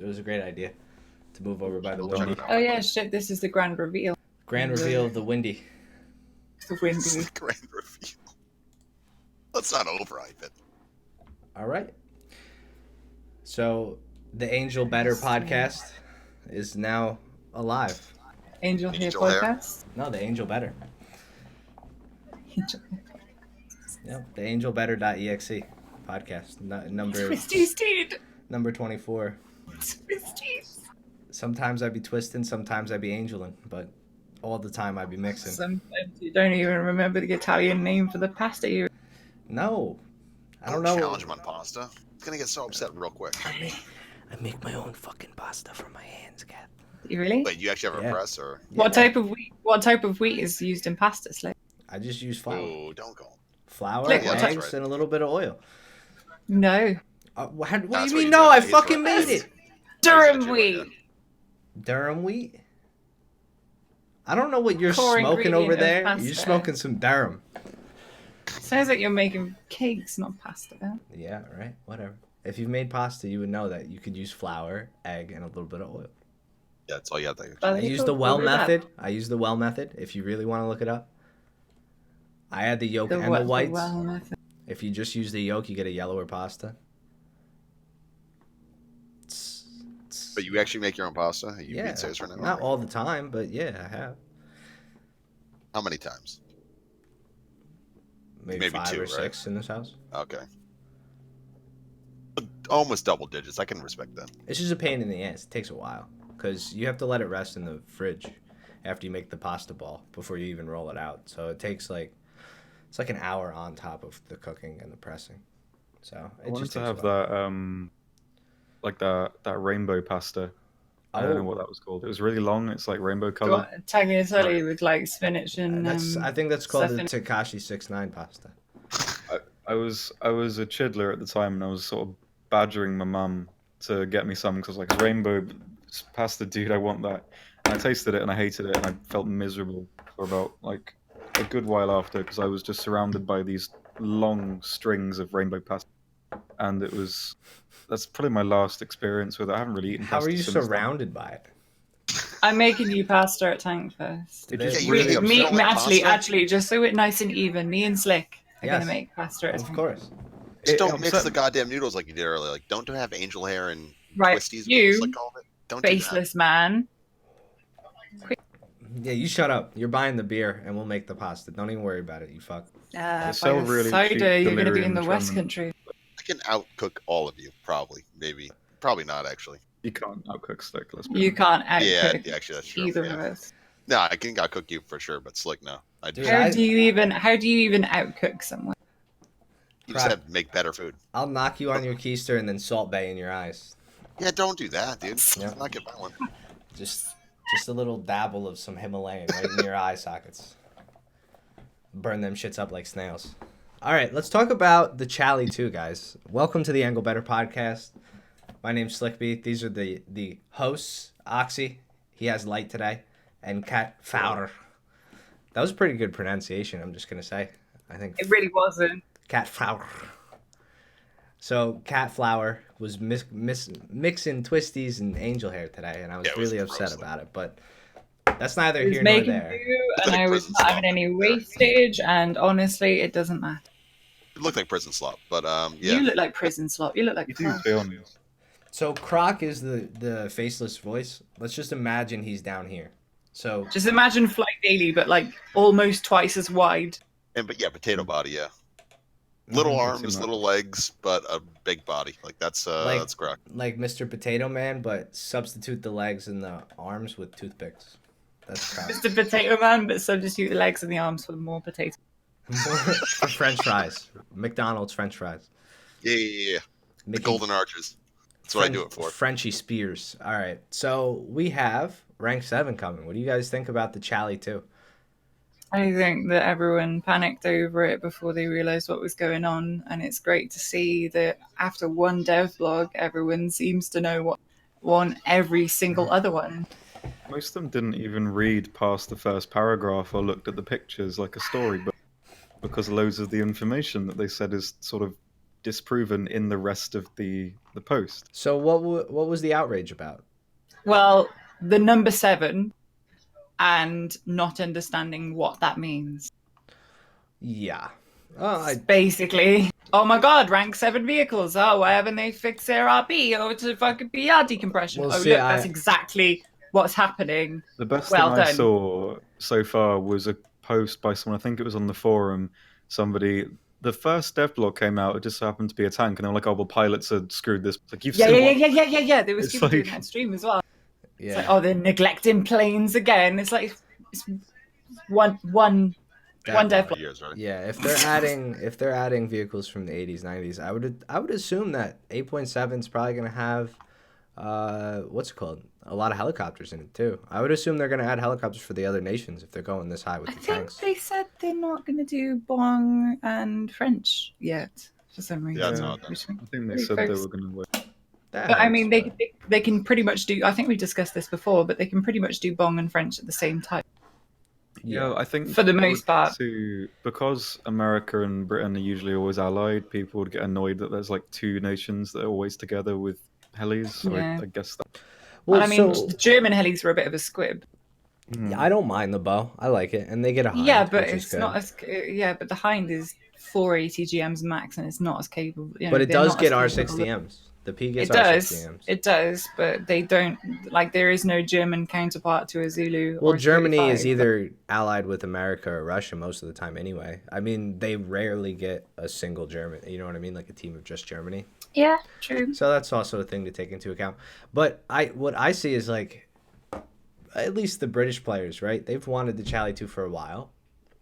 It was a great idea to move over by the Check windy. it out. Oh yeah, shit! This is the grand reveal. Grand reveal of the windy. The It's windy. the grand reveal. Let's not overhype it. All right. So the Angel Better podcast is now alive. Angel Hair Angel Hair? podcast. No, the Angel Better. Angel Hair. Yep, the angelbetter.exe podcast. Number Twisties, dude. number 24. Twisties. Sometimes I'd be twisting, sometimes I'd be angeling, but all the time I'd be mixing. Sometimes you don't even remember the Italian name for the pasta. You No, I don't Don't know. challenge him on pasta. He's gonna get so upset real quick. I make my own fucking pasta from my hands, cat. really? Wait, you actually have a Yeah. press or? What type of wheat? What type of wheat is used in pasta? Like, I just use flour. Oh, don't go. Flour, Like, what type- eggs, and a little bit of oil. no, What do That's you what mean? you No, do. I It's fucking what- made it. Durham That's wheat. what you Durham wheat? I don't know what you're Core smoking over ingredient of there. pasta. You're smoking some Durham. Sounds like you're making cakes, not pasta. Yeah, right. Whatever. If you've made pasta, you would know that you could use flour, egg, and a little bit of oil. Yeah, that's all you have to. Well, I use the well method. I use the well method. If you really want to look it up, I add the yolk and the whites. well method. If you just use the yolk, you get a yellower pasta. It's- But you actually make your own pasta? Are you yeah, being serious right now? not all the time, but yeah, I have. How many times? Maybe Maybe 5 two, or right? 6 in this house. Okay. Almost double digits. I can respect that. It's just a pain in the ass. It takes a while because you have to let it rest in the fridge after you make the pasta ball before you even roll it out. So it takes it's like an hour on top of the cooking and the pressing. So I it wanted just to takes have a while. that, like that rainbow pasta. I don't know what that was called. It was really long. It's like rainbow color. Tagliatelle with like spinach and. I think that's called the stuff in- Takashi 69 pasta. I was a chidler at the time, and I was sort of badgering my mum to get me some because I was like, rainbow pasta, dude, I want that. And I tasted it and I hated it, and I felt miserable for about like a good while after because I was just surrounded by these long strings of rainbow pasta, and that's probably my last experience with it. I haven't really eaten How pasta are you since then. surrounded by it? I'm making you pasta at Tankfest. It They- just Yeah, you really make Me, upset with actually, pasta? just so it's nice and even, me and Slick are Yes. gonna make pasta at Of Tankfest. course. Just It don't mix upset the me. goddamn noodles like you did earlier. Like, don't have angel hair and Right, twisties. you just like all of it. Don't do that. faceless man. Yeah, you shut up. You're buying the beer and we'll make the pasta. Don't even worry about it, you fuck. They sell By the really cheap cider, you're gonna be delirium in the West tremens. Country. I can outcook all of you, probably. Maybe. Probably not, actually. You can't outcook Slick. Let's be You honest. can't Yeah, outcook yeah, actually, that's true. either Yeah. of us. No, I can outcook you for sure, but Slick, no. I Dude, just, How do you even outcook someone? you just have to make better food. I'll knock you on your keister and then Salt Bay in your eyes. Yeah, don't do that, dude. Yeah. Let's not get violent. Just a little dabble of some Himalayan right in your eye sockets. Burn them shits up like snails. All right, let's talk about the Chally 2, guys. Welcome to the Angle Better podcast. My name's Slickby. These are the hosts. Oxy, he has light today, and Cat Fowler. That was a pretty good pronunciation, I'm just going to say. I think It really wasn't. Cat Flower. So Cat Flower was mixing twisties and angel hair today, and I was Yeah, it was really upset gross, about it. But that's neither I was here nor making there. do, It's and like I was prison not having slop. any wastage, and honestly, it doesn't matter. It looked like prison slop, but yeah. You look like prison slop. You look like You do, crap. to be honest. So Croc is the faceless voice. Let's just imagine he's down here. So Just imagine Flight Daily, but like almost twice as wide. But yeah, potato body, yeah. Little Mhm. arms, little legs, but a big body. Like that's correct. like Mr. Potato Man, but substitute the legs and the arms with toothpicks. That's Croc. Just a potato man, but substitute the legs and the arms for more potato. For French fries. McDonald's French fries. Yeah, yeah, yeah. The Mickey- golden arches. That's what I do it for. Frenchie Spears. All right. So we have rank 7 coming. What do you guys think about the Chally 2? I think that everyone panicked over it before they realized what was going on, and it's great to see that after one dev blog, everyone seems to know what won every single other one. Most of them didn't even read past the first paragraph or looked at the pictures like a storybook because loads of the information that they said is sort of disproven in the rest of the post. So what was the outrage about? Well, the number 7 and not understanding what that means. Yeah. Basically, oh my god, rank 7 vehicles. Oh, why haven't they fixed their RP? Oh, it's a fucking PR decompression. Well, oh, see, look, that's exactly what's happening. The best Well thing I done. saw so far was a post by someone, I think it was on the forum, the first devlog came out, it just happened to be a tank, and they were like, oh, well, pilots had screwed this. Like, you've seen Yeah. There was It's people doing like- that stream as well. Yeah. It's like, oh, they're neglecting planes again. It's like, it's one devlog. Years, right? Yeah, if they're adding vehicles from the 80s, 90s, I would assume that 8.7 is probably going to have what's it called? A lot of helicopters in it too. I would assume they're going to add helicopters for the other nations if they're going this high with I the think tanks. they said they're not going to do Bong and French yet for some reason. Yeah, no, I think they said they were going to wait. But I mean, they can pretty much do. I think we discussed this before, but they can pretty much do Bong and French at the same time. Yeah, I think For the most part. because America and Britain are usually always allied, people would get annoyed that there's like two nations that are always together with helis. So Yeah. I guess that. Well, I mean, the German helis were a bit of a squib. I don't mind the bow. I like it, and they get a Hind, Yeah, but which is it's good. not as. Yeah, but the Hind is 480 GMs max, and it's not as capable. You know, But it they're does not get as capable. R60Ms. The P gets It does. R60Ms. It does, but they don't. Like, there is no German counterpart to a Zulu. Well, or a Germany 35. is either allied with America or Russia most of the time anyway. I mean, they rarely get a single German. You know what I mean? Like a team of just Germany. Yeah, true. So that's also a thing to take into account. But what I see is like, at least the British players, right? They've wanted the Charlie 2 for a while.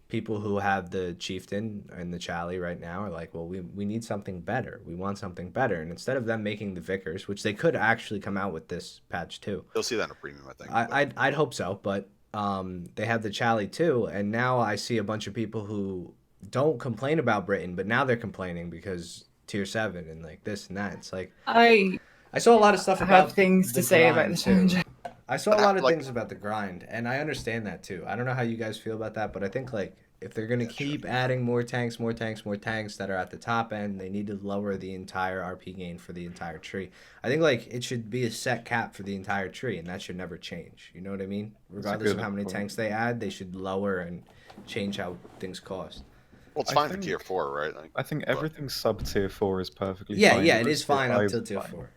People who have the Chieftain and the Charlie right now are like, well, we need something better. We want something better. And instead of them making the Vickers, which they could actually come out with this patch too. You'll see that in a premium, I think. I'd hope so, but they have the Charlie 2, and now I see a bunch of people who don't complain about Britain, but now they're complaining because tier 7 and like this and that. It's like I saw a lot of stuff I about have things the to say about grind, the too. challenger. I saw a lot of things about the grind, and I understand that too. I don't know how you guys feel about that, but I think like if they're gonna keep adding more tanks that are at the top end, they need to lower the entire RP gain for the entire tree. I think like it should be a set cap for the entire tree, and that should never change. You know what I mean? Regardless of how many tanks they add, they should lower and change how things cost. Well, it's fine for tier 4, right? Like, I think everything sub tier 4 is perfectly Yeah, fine. yeah, it is fine up till tier 4.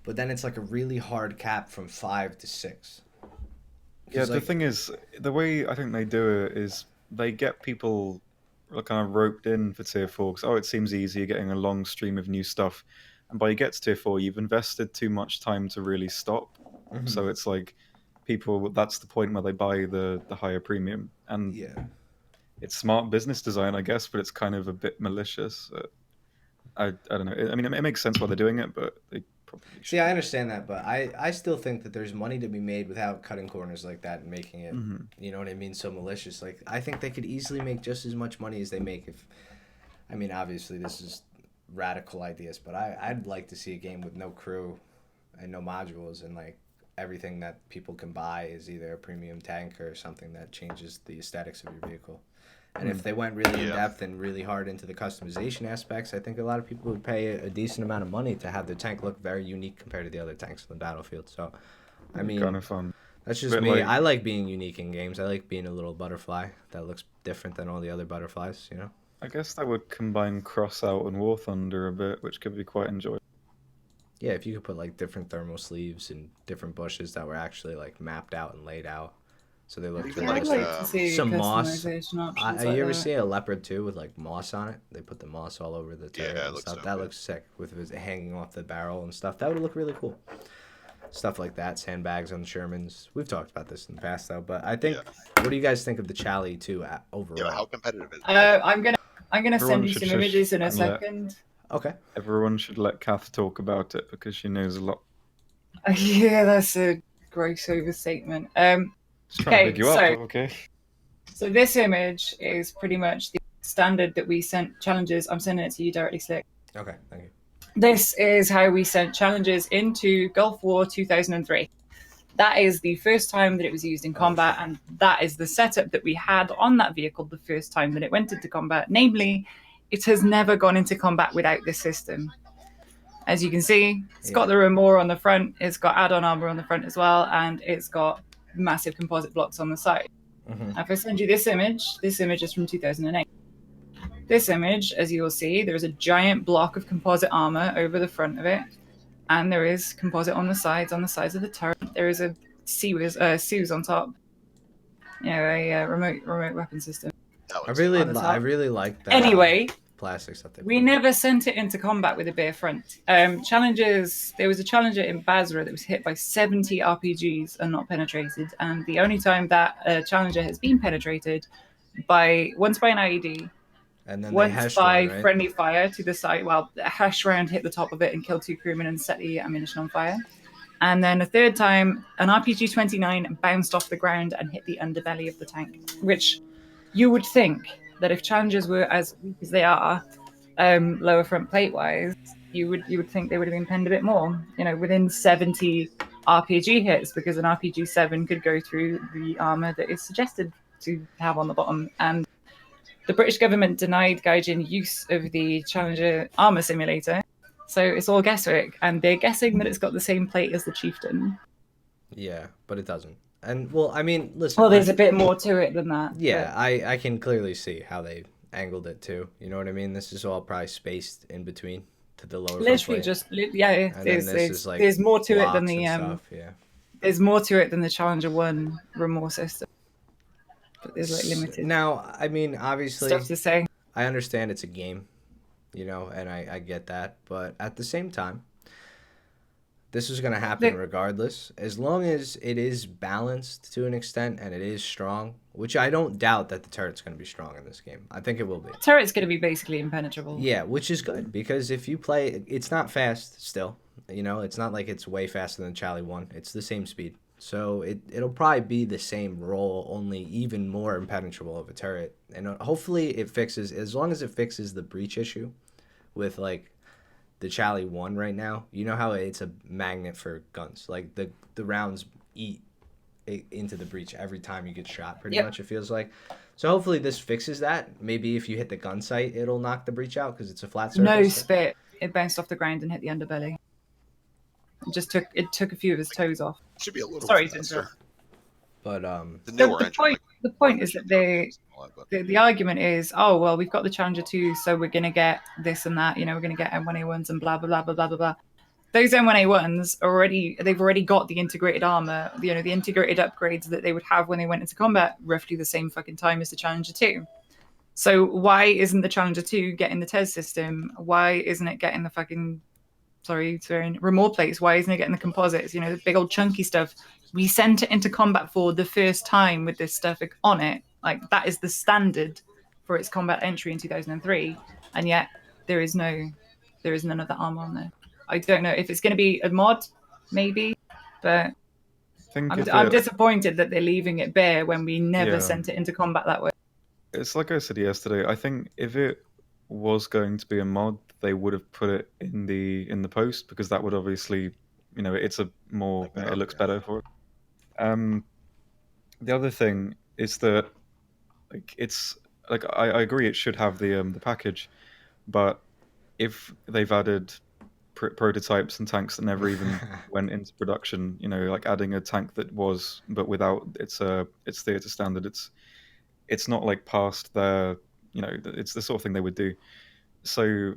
But then it's like a really hard cap from 5 to 6. Yeah, the thing is, the way I think they do it is they get people kind of roped in for tier 4 because, it seems easy, you're getting a long stream of new stuff. And by you get to tier 4, you've invested too much time to really stop. Mhm. So it's like people, that's the point where they buy the higher premium. And Yeah. it's smart business design, I guess, but it's kind of a bit malicious. I don't know. I mean, it makes sense why they're doing it, but they probably should. See, I understand that, but I still think that there's money to be made without cutting corners like that and making it, you know what I mean, so malicious. Like, I think they could easily make just as much money as they make if, I mean, obviously this is radical ideas, but I'd like to see a game with no crew and no modules and, like, everything that people can buy is either a premium tank or something that changes the aesthetics of your vehicle. And if they went really in depth and really hard into the customization aspects, I think a lot of people would pay a decent amount of money to have the tank look very unique compared to the other tanks on the battlefield. So, I mean, kind of fun. That's just But, me. like- I like being unique in games. I like being a little butterfly that looks different than all the other butterflies, you know? I guess that would combine Crossout and War Thunder a bit, which could be quite enjoyable. Yeah, if you could put like different thermal sleeves and different bushes that were actually like mapped out and laid out. So they look Even really I'd like, like to see some moss. customization options. You like ever that. see a leopard 2 with like moss on it? They put the moss all over the turret Yeah, it and looks stuff. so That good. looks sick with it hanging off the barrel and stuff. That would look really cool. Stuff like that, sandbags on the Shermans. We've talked about this in the past though, but I think what do you guys think of the Charlie 2 overall? Yeah, how competitive is it? I'm gonna Everyone send you should some shush images in a and let- second. Okay. Everyone should let Kath talk about it because she knows a lot. Yeah, that's a gross overstatement. Just trying to Okay, big you up, so- but okay. So this image is pretty much the standard that we sent challenges. I'm sending it to you directly, Slick. Okay, thank you. This is how we sent challenges into Gulf War 2003. That is the first time that it was used in combat, and that is the setup that we had on that vehicle the first time that it went into combat. Namely, it has never gone into combat without this system. As you can see, it's got Yeah. the Remora on the front, it's got add-on armor on the front as well, and it's got massive composite blocks on the side. Mhm. If I send you this image is from 2008. This image, as you will see, there's a giant block of composite armor over the front of it, and there is composite on the sides of the turret. There is a Suze on top, you know, a remote weapon system. That I looks really, on the I top. really like that. Anyway, Plastics that they. we never sent it into combat with a bare front. Challenges. There was a challenger in Basra that was hit by 70 RPGs and not penetrated, and the only time that a challenger has been penetrated once by an IED, And then they once hashed by one, right? friendly fire to the side. Well, a hash round hit the top of it and killed 2 crewmen and set the ammunition on fire. And then a third time, an RPG 29 bounced off the ground and hit the underbelly of the tank, which you would think that if challengers were as weak as they are, lower front plate wise, you would think they would have been penned a bit more. You know, within 70 RPG hits, because an RPG 7 could go through the armor that is suggested to have on the bottom. And the British government denied Gaijin use of the Challenger armor simulator, so it's all guesswork, and they're guessing that it's got the same plate as the Chieftain. Yeah, but it doesn't. And well, I mean, listen. Well, there's a bit more to it than that. Yeah, I can clearly see how they angled it too. You know what I mean? This is all probably spaced in between to the lower. Literally, there's more to it than the stuff, yeah. There's more to it than the Challenger 1 Remor system. But there's like limited. Now, I mean, obviously, stuff to say. I understand it's a game, you know, and I get that, but at the same time, this is going to happen regardless, as long as it is balanced to an extent and it is strong, which I don't doubt that the turret's going to be strong in this game. I think it will be. The turret's going to be basically impenetrable. Yeah, which is good, because if you play, it's not fast still. You know, it's not like it's way faster than Charlie 1. It's the same speed. So it'll probably be the same role, only even more impenetrable of a turret. And hopefully it fixes, as long as it fixes the breach issue with, like, the Charlie 1 right now. You know how it's a magnet for guns. Like, the rounds eat into the breach every time you get shot, pretty much, it feels like. So hopefully this fixes that. Maybe if you hit the gun sight, it'll knock the breach out because it's a flat surface. No spit. It bounced off the ground and hit the underbelly. It took a few of his toes off. Should be a little Sorry, faster. But the point is that the argument is, oh well, we've got the Challenger 2, so we're gonna get this and that. You know, we're gonna get M1A1s and blah blah blah blah blah blah blah. Those M1A1s they've already got the integrated armor. You know, the integrated upgrades that they would have when they went into combat, roughly the same fucking time as the Challenger 2. So why isn't the Challenger 2 getting the TES system? Why isn't it getting the fucking Remor plates? Why isn't it getting the composites? You know, the big old chunky stuff. We sent it into combat for the first time with this stuff on it. Like, that is the standard for its combat entry in 2003, and yet there is none of that armor on there. I don't know if it's going to be a mod, maybe, but I'm disappointed that they're leaving it bare when we never sent it into combat that way. It's like I said yesterday. I think if it was going to be a mod, they would have put it in the post, because that would obviously, you know, it's a more, it looks better for it. The other thing is that, like, it's like I agree it should have the package, but if they've added prototypes and tanks that never even went into production, you know, like adding a tank that was, but without it's theater standard, it's not like past their, you know, it's the sort of thing they would do. So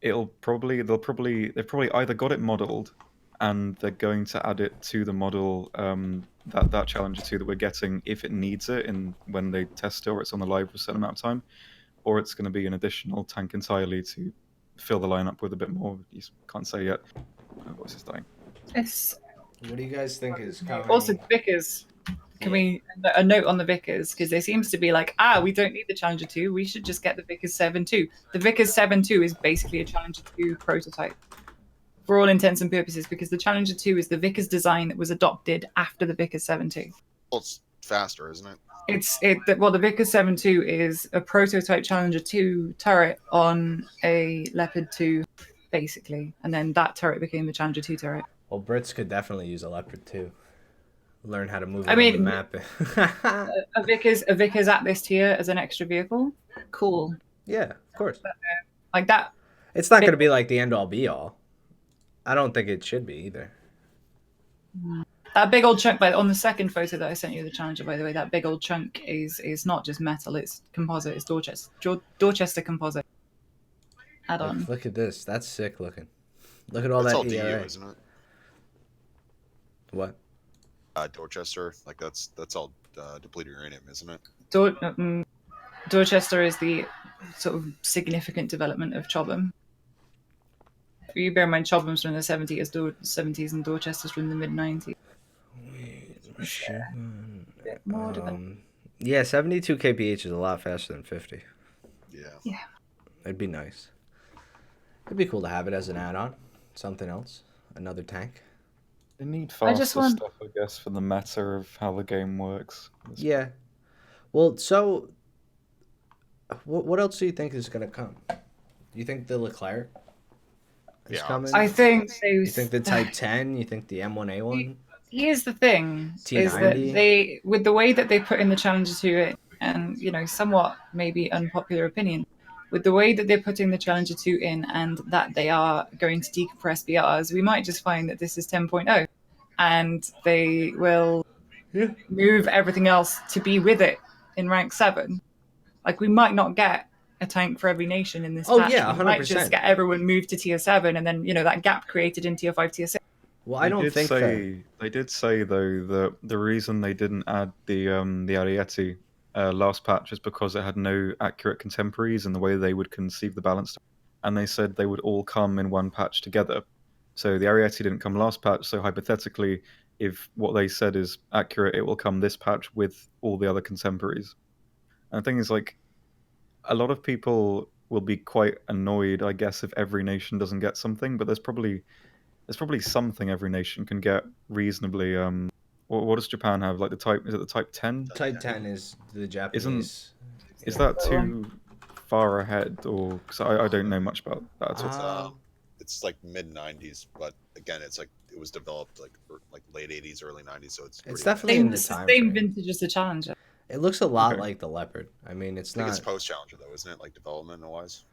they've probably either got it modeled and they're going to add it to the model that Challenger 2 that we're getting if it needs it when they test it, or it's on the live for a certain amount of time, or it's going to be an additional tank entirely to fill the lineup with a bit more. You can't say yet. My voice is dying. What do you guys think is coming? Also, Vickers. Can we a note on the Vickers, because there seems to be like, we don't need the Challenger 2, we should just get the Vickers 7.2. The Vickers 7.2 is basically a Challenger 2 prototype for all intents and purposes, because the Challenger 2 is the Vickers design that was adopted after the Vickers 7.2. Well, it's faster, isn't it? The Vickers 7.2 is a prototype Challenger 2 turret on a Leopard 2, basically, and then that turret became the Challenger 2 turret. Well, Brits could definitely use a Leopard 2. Learn how to move on the map. a Vickers at this tier as an extra vehicle, cool. Yeah, of course. Like that. It's not going to be like the end all be all. I don't think it should be either. That big old chunk, on the second photo that I sent you, the Challenger, by the way, that big old chunk is not just metal; it's composite. It's Dorchester composite add-on. Look at this. That's sick looking. Look at all That's that all DU, ERA. isn't it? What? Dorchester, like that's all depleted uranium, isn't it? Dorchester is the sort of significant development of Chobham. You bear in mind, Chobham's from the 70s and Dorchester's from the mid-90s. Yeah, 72 kph is a lot faster than 50. Yeah. It'd be nice. It'd be cool to have it as an add-on. Something else. Another tank. They need faster stuff, I guess, for the meta of how the game works. Yeah. Well, so what else do you think is going to come? Do you think the Leclerc is coming? I think You think the Type 10? You think the M1A1? Here's the thing: T90? is that they, with the way that they put in the Challenger 2 it, and somewhat maybe unpopular opinion, with the way that they're putting the Challenger 2 in, and that they are going to decompress BRs, we might just find that this is 10.0, and they will move everything else to be with it in rank 7. Like, we might not get a tank for every nation in this patch. Yeah, 100%. We might just get everyone moved to tier 7, and then that gap created in tier 5, tier 6. Well, I don't think they did say though that the reason they didn't add the Ariete last patch is because it had no accurate contemporaries and the way they would conceive the balance, and they said they would all come in one patch together. So the Ariete didn't come last patch, so hypothetically, if what they said is accurate, it will come this patch with all the other contemporaries. And the thing is, like, a lot of people will be quite annoyed, I guess, if every nation doesn't get something, but there's probably something every nation can get reasonably. What does Japan have? Like is it the Type 10? Type 10 is the Japanese. Is that too far ahead, or because I don't know much about that at all? It's like mid 90s, but again, it's like it was developed like late 80s, early 90s, so it's definitely in the time same vintage as the Challenger. It looks a lot like the Leopard. I mean, I think it's post Challenger though, isn't it? Like development wise.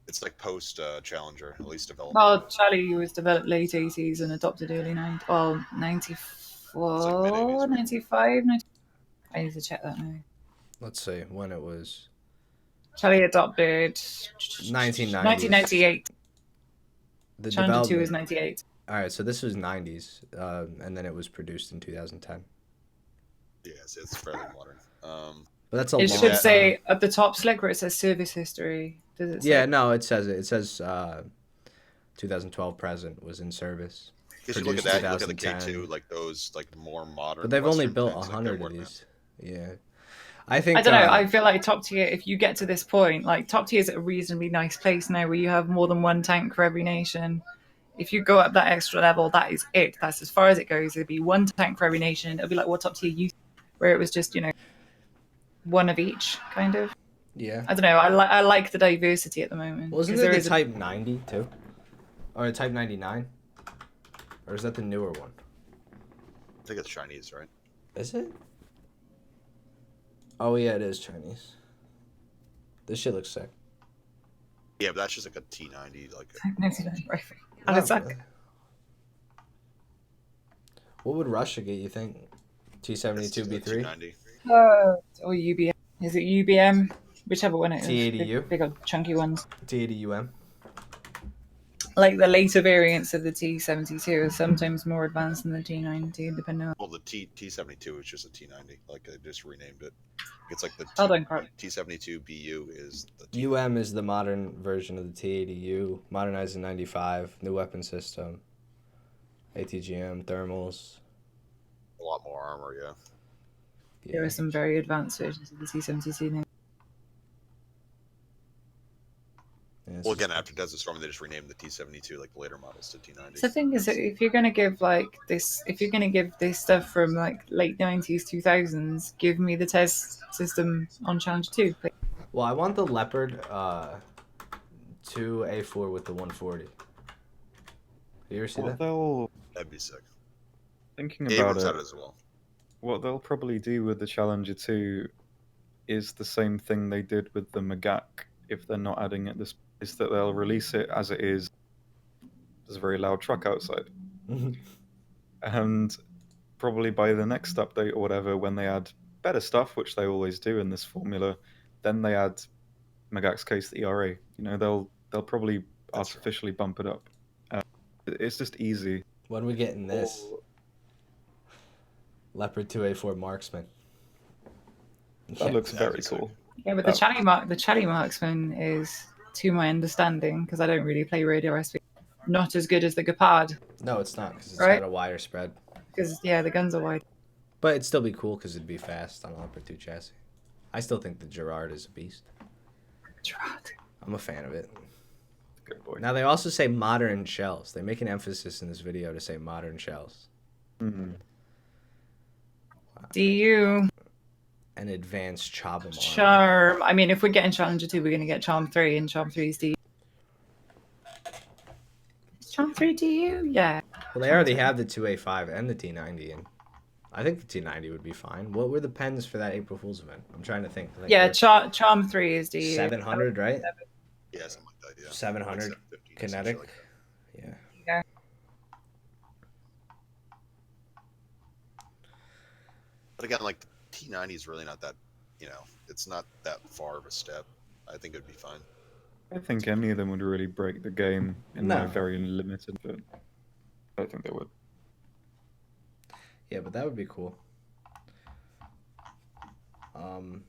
It's like post Challenger, at least development. Well, Charlie was developed late 80s and adopted early 90s. Well, 94, like 95, 90. I need to check that now. Let's see when it was. Charlie adopted 1998. The Challenger 2 is 98. All right, so this was 90s, and then it was produced in 2010. Yes, it's fairly modern. But that's a it long should time. say at the top select where it says service history. Does it say? Yeah, no, it says it. It says 2012 present was in service. If you look at that, you look at the K2, like those like more modern. But they've only built 100 of these. Yeah. I don't know. I feel like top tier, if you get to this point, like top tier is a reasonably nice place now where you have more than one tank for every nation. If you go up that extra level, that is it. That's as far as it goes. It'll be one tank for every nation. It'll be like what top tier used, where it was just, one of each, kind of. Yeah. I don't know. I like the diversity at the moment. Well, isn't there the Type 90 too? Or a Type 99? Or is that the newer one? I think it's Chinese, right? Is it? Oh, yeah, it is Chinese. This shit looks sick. Yeah, but that's just like a T90. Like and it's like... What would Russia get, you think? T72 B3? Or UBM. Is it UBM? Whichever one it is. T80U? Big old chunky ones. T80UM? Like the later variants of the T72 are sometimes more advanced than the T90, depending on... Well, the T72 is just a T90. Like, I just renamed it. It's like the T72 BU is the T90. UM is the modern version of the T80U, modernized in 95, new weapon system, ATGM, thermals. A lot more armor, yeah. There are some very advanced versions of the T72 now. Yeah, well, again, after Desert Storm, they just renamed the T72, like the later models, to T90. So the thing is, if you're gonna give this stuff from like late 90s, 2000s, give me the test system on Challenge 2, please. Well, I want the Leopard 2A4 with the 140. You ever see that? That'd be sick. Thinking about it, as well. What they'll probably do with the Challenger 2 is the same thing they did with the Magak. If they're not adding it, this is that they'll release it as it is. There's a very loud truck outside, and probably by the next update or whatever, when they add better stuff, which they always do in this formula, then they add Magak's case the ERA. You know, they'll probably artificially bump it up. It's just easy. When are we getting this? Leopard 2A4 Marksman. That looks very cool. Yeah, but the Chatty Marksman is, to my understanding, because I don't really play Radio SP, not as good as the Gepard. No, it's not, because it's Right? got a wider spread. Because, yeah, the guns are wide. But it'd still be cool because it'd be fast on a Leopard 2 chassis. I still think the Gerard is a beast. Gerard. I'm a fan of it. Good boy. Now, they also say modern shells. They make an emphasis in this video to say modern shells. Mm-hmm. DU. An advanced Chobham armor. Charm. I mean, if we're getting Challenger 2, we're going to get Charm 3, and Charm 3 is DU. Is Charm 3 DU? Yeah. Well, they already have the 2A5 and the T90, and I think the T90 would be fine. What were the pens for that April Fool's event? I'm trying to think. Yeah, Charm 3 is DU. 700, right? Yeah, something like that. Yeah. 700 Like 750, kinetic. like Yeah. Yeah. But again, like the T90 is really not that, you know, it's not that far of a step. I think it'd be fine. I think any of them would really break the game in No. my very limited, but I think they would. Yeah, but that would be cool.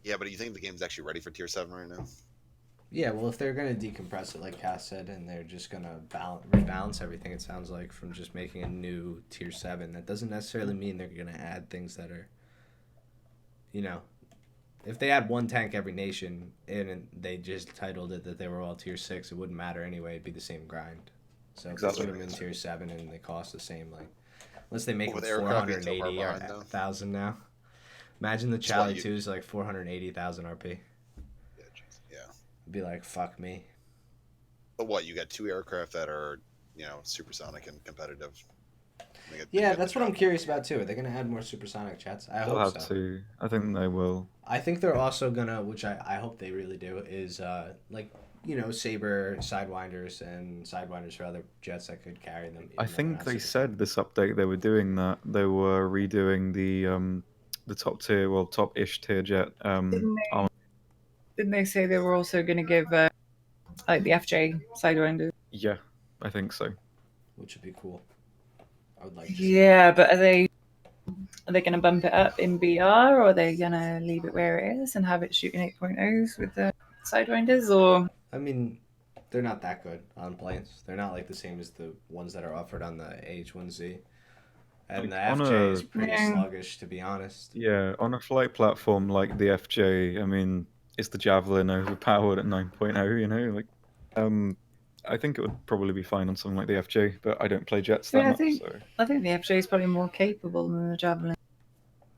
Yeah, but do you think the game's actually ready for Tier 7 right now? Yeah, well, if they're going to decompress it, like Cass said, and they're just going to rebalance everything, it sounds like, from just making a new Tier 7, that doesn't necessarily mean they're going to add things that are, you know, if they had one tank every nation and they just titled it that they were all Tier 6, it wouldn't matter anyway. It'd be the same grind. So Exactly. if they put them in Tier 7 and they cost the same, like, unless they make Well, them with aircraft being so far 480 or behind, though. 1,000 now. Imagine the It's Charlie what 2's like 480,000 RP. Yeah, geez. Yeah. It'd be like, fuck me. But what, you got two aircraft that are, you know, supersonic and competitive. Yeah, that's what I'm curious about too. Are they going to add more supersonic jets? I They'll hope have so. to. I think they will. I think they're also going to, which I hope they really do, is like, you know, Sabre sidewinders and sidewinders for other jets that could carry them. I think they said this update they were doing that. They were redoing the top tier, well, top-ish tier jet. Didn't they say they were also going to give, like, the FJ Sidewinder? Yeah, I think so. Which would be cool. I would like to see Yeah, but are they going to bump it up in BR, or are they going to leave it where it is and have it shooting 8.0s with the Sidewinders, or... I mean, they're not that good on planes. They're not like the same as the ones that are offered on the AH-1Z. And the Like, on FJ a- is pretty Yeah. sluggish, to be honest. Yeah, on a flight platform like the FJ, I mean, is the Javelin overpowered at 9.0, you know? Like, I think it would probably be fine on something like the FJ, but I don't play jets that Yeah, I much, think- so... I think the FJ is probably more capable than the Javelin.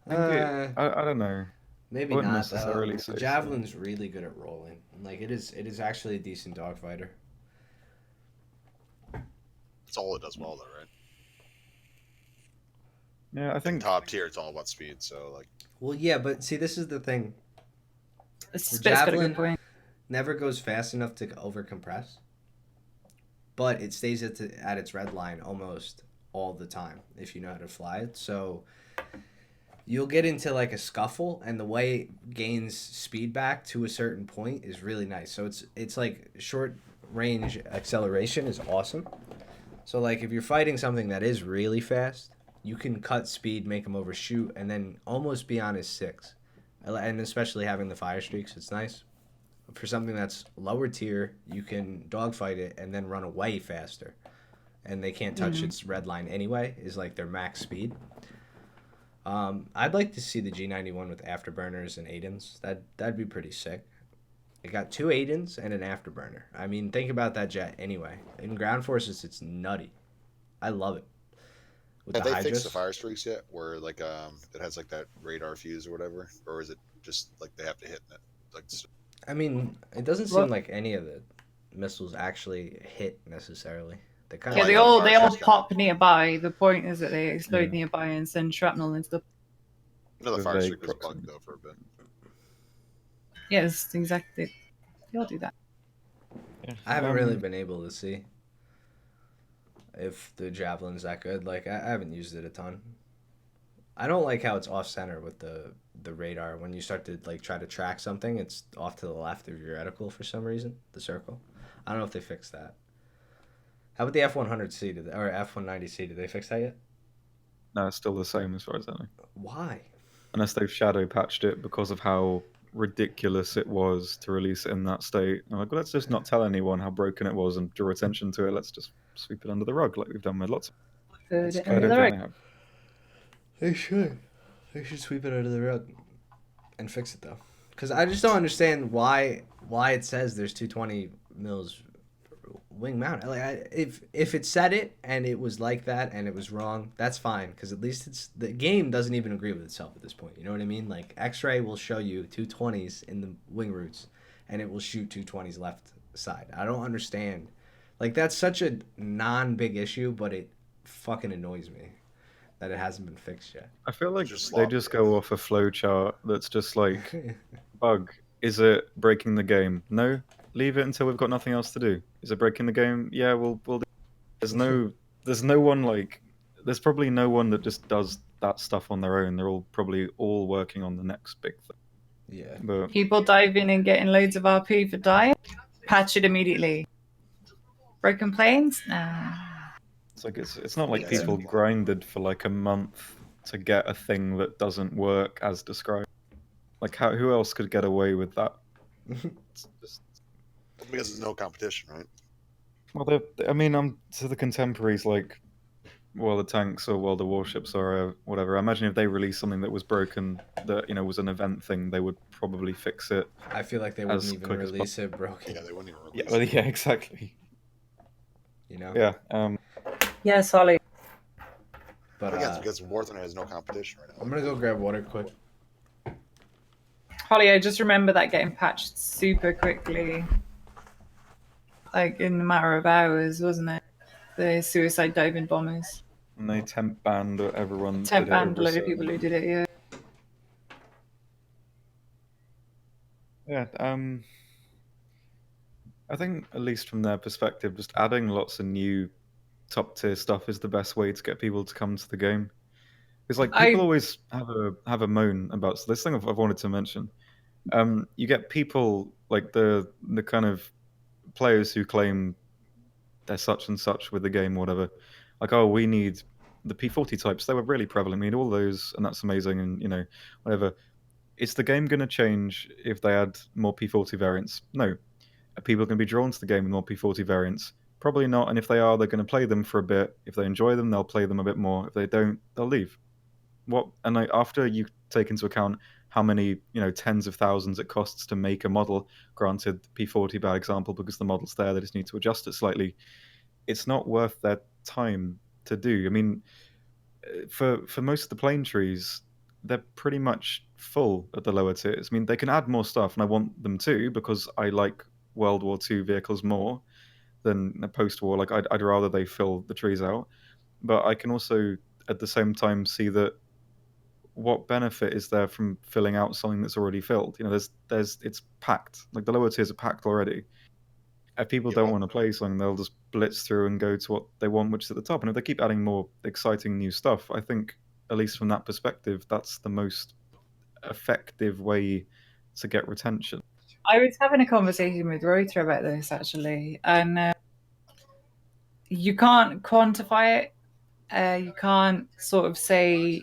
I don't know. Maybe wouldn't not. necessarily The say so. Javelin's really good at rolling. Like it is actually a decent dogfighter. That's all it does well, though, right? Yeah, I think... Top tier, it's all about speed. So, like, Well, yeah, but see, this is the thing. The Spit's got a Javelin- good point. Never goes fast enough to overcompress, but it stays at its red line almost all the time if you know how to fly it. So you'll get into like a scuffle, and the way it gains speed back to a certain point is really nice. So it's like short range acceleration is awesome. So like if you're fighting something that is really fast, you can cut speed, make them overshoot, and then almost be on his 6. And especially having the fire streaks, it's nice. For something that's lower tier, you can dogfight it and then run away faster. And they can't touch its red line anyway, is like their max speed. I'd like to see the G91 with afterburners and Aidens. That'd be pretty sick. It got 2 Aidens and an afterburner. I mean, think about that jet anyway. In ground forces, it's nutty. I love it. With have the they Hydras. fixed the fire streaks yet? Where like it has like that radar fuse or whatever, or is it just like they have to hit it? Like, I mean, it doesn't seem like any of the missiles actually hit necessarily. They kind Yeah, of they know all the they fire all streak's pop nearby. The point is that they explode Yeah. nearby and send shrapnel into the... no, the With fire vague streak was bugged proximity. though for a bit. Yes, exactly. They'll do that. Yeah. I haven't really been able to see if the javelin's that good. Like I haven't used it a ton. I don't like how it's off center with the radar. When you start to like try to track something, it's off to the left of your reticle for some reason. The circle. I don't know if they fixed that. How about the F100C or F190C? Did they fix that yet? No, it's still the same as far as I know. Why? Unless they've shadow patched it because of how ridiculous it was to release it in that state. I'm like, well, let's just not tell anyone how broken it was and draw attention to it. Let's just sweep it under the rug like we've done with lots of. Put it I under don't the think rug. they have. They should. They should sweep it under the rug and fix it though. Because I just don't understand why it says there's 220 mils wing mount. Like if it said it and it was like that and it was wrong, that's fine. Because at least it's the game doesn't even agree with itself at this point. You know what I mean? Like X-ray will show you 220s in the wing roots, and it will shoot 220s left side. I don't understand. Like that's such a non-big issue, but it fucking annoys me that it hasn't been fixed yet. I feel like Just they slop, just yeah. go off a flowchart that's just like, bug, is it breaking the game? No, leave it until we've got nothing else to do. Is it breaking the game? Yeah, we'll do. There's no one like, there's probably no one that just does that stuff on their own. They're all probably all working on the next big thing. Yeah. But People diving and getting loads of RP for dying. Patch it immediately. Broken planes? Nah. it's like it's not like Yeah, people yeah. grinded for like a month to get a thing that doesn't work as described. Like who else could get away with that? It's just, Because there's no competition, right? well, I mean, to the contemporaries like World of Tanks or World of Warships or whatever. I imagine if they released something that was broken, that was an event thing, they would probably fix it. I feel like they wouldn't As even quick as release it broken. Yeah, they wouldn't even Yeah, release well, it. yeah, exactly. You know. Yeah. Yeah, solid. But Again, it's because Warzone has no competition right now. I'm gonna go grab water quick. Holly, I just remember that getting patched super quickly. Like in a matter of hours, wasn't it? The suicide diving bombers. And they temp banned everyone. Temp did it banned a over load of certain- people who did it, yeah. Yeah. I think at least from their perspective, just adding lots of new top tier stuff is the best way to get people to come to the game. Because like people always have a moan about this thing I've wanted to mention. You get people like the kind of players who claim they're such and such with the game, or whatever. Like, oh, we need the P40 types. They were really prevalent. We need all those, and that's amazing, and whatever. Is the game going to change if they add more P40 variants? No. Are people going to be drawn to the game with more P40 variants? Probably not. And if they are, they're going to play them for a bit. If they enjoy them, they'll play them a bit more. If they don't, they'll leave. And like, after you take into account how many tens of thousands it costs to make a model, granted P40 bad example because the model's there, they just need to adjust it slightly, it's not worth their time to do. I mean, for most of the plane trees, they're pretty much full at the lower tiers. I mean, they can add more stuff, and I want them to because I like World War II vehicles more than post-war. Like, I'd rather they fill the trees out. But I can also, at the same time, see that what benefit is there from filling out something that's already filled? It's packed. Like, the lower tiers are packed already. If people don't want to play something, they'll just blitz through and go to what they want, which is at the top. And if they keep adding more exciting new stuff, I think, at least from that perspective, that's the most effective way to get retention. I was having a conversation with Rota about this, actually, and you can't quantify it. You can't sort of say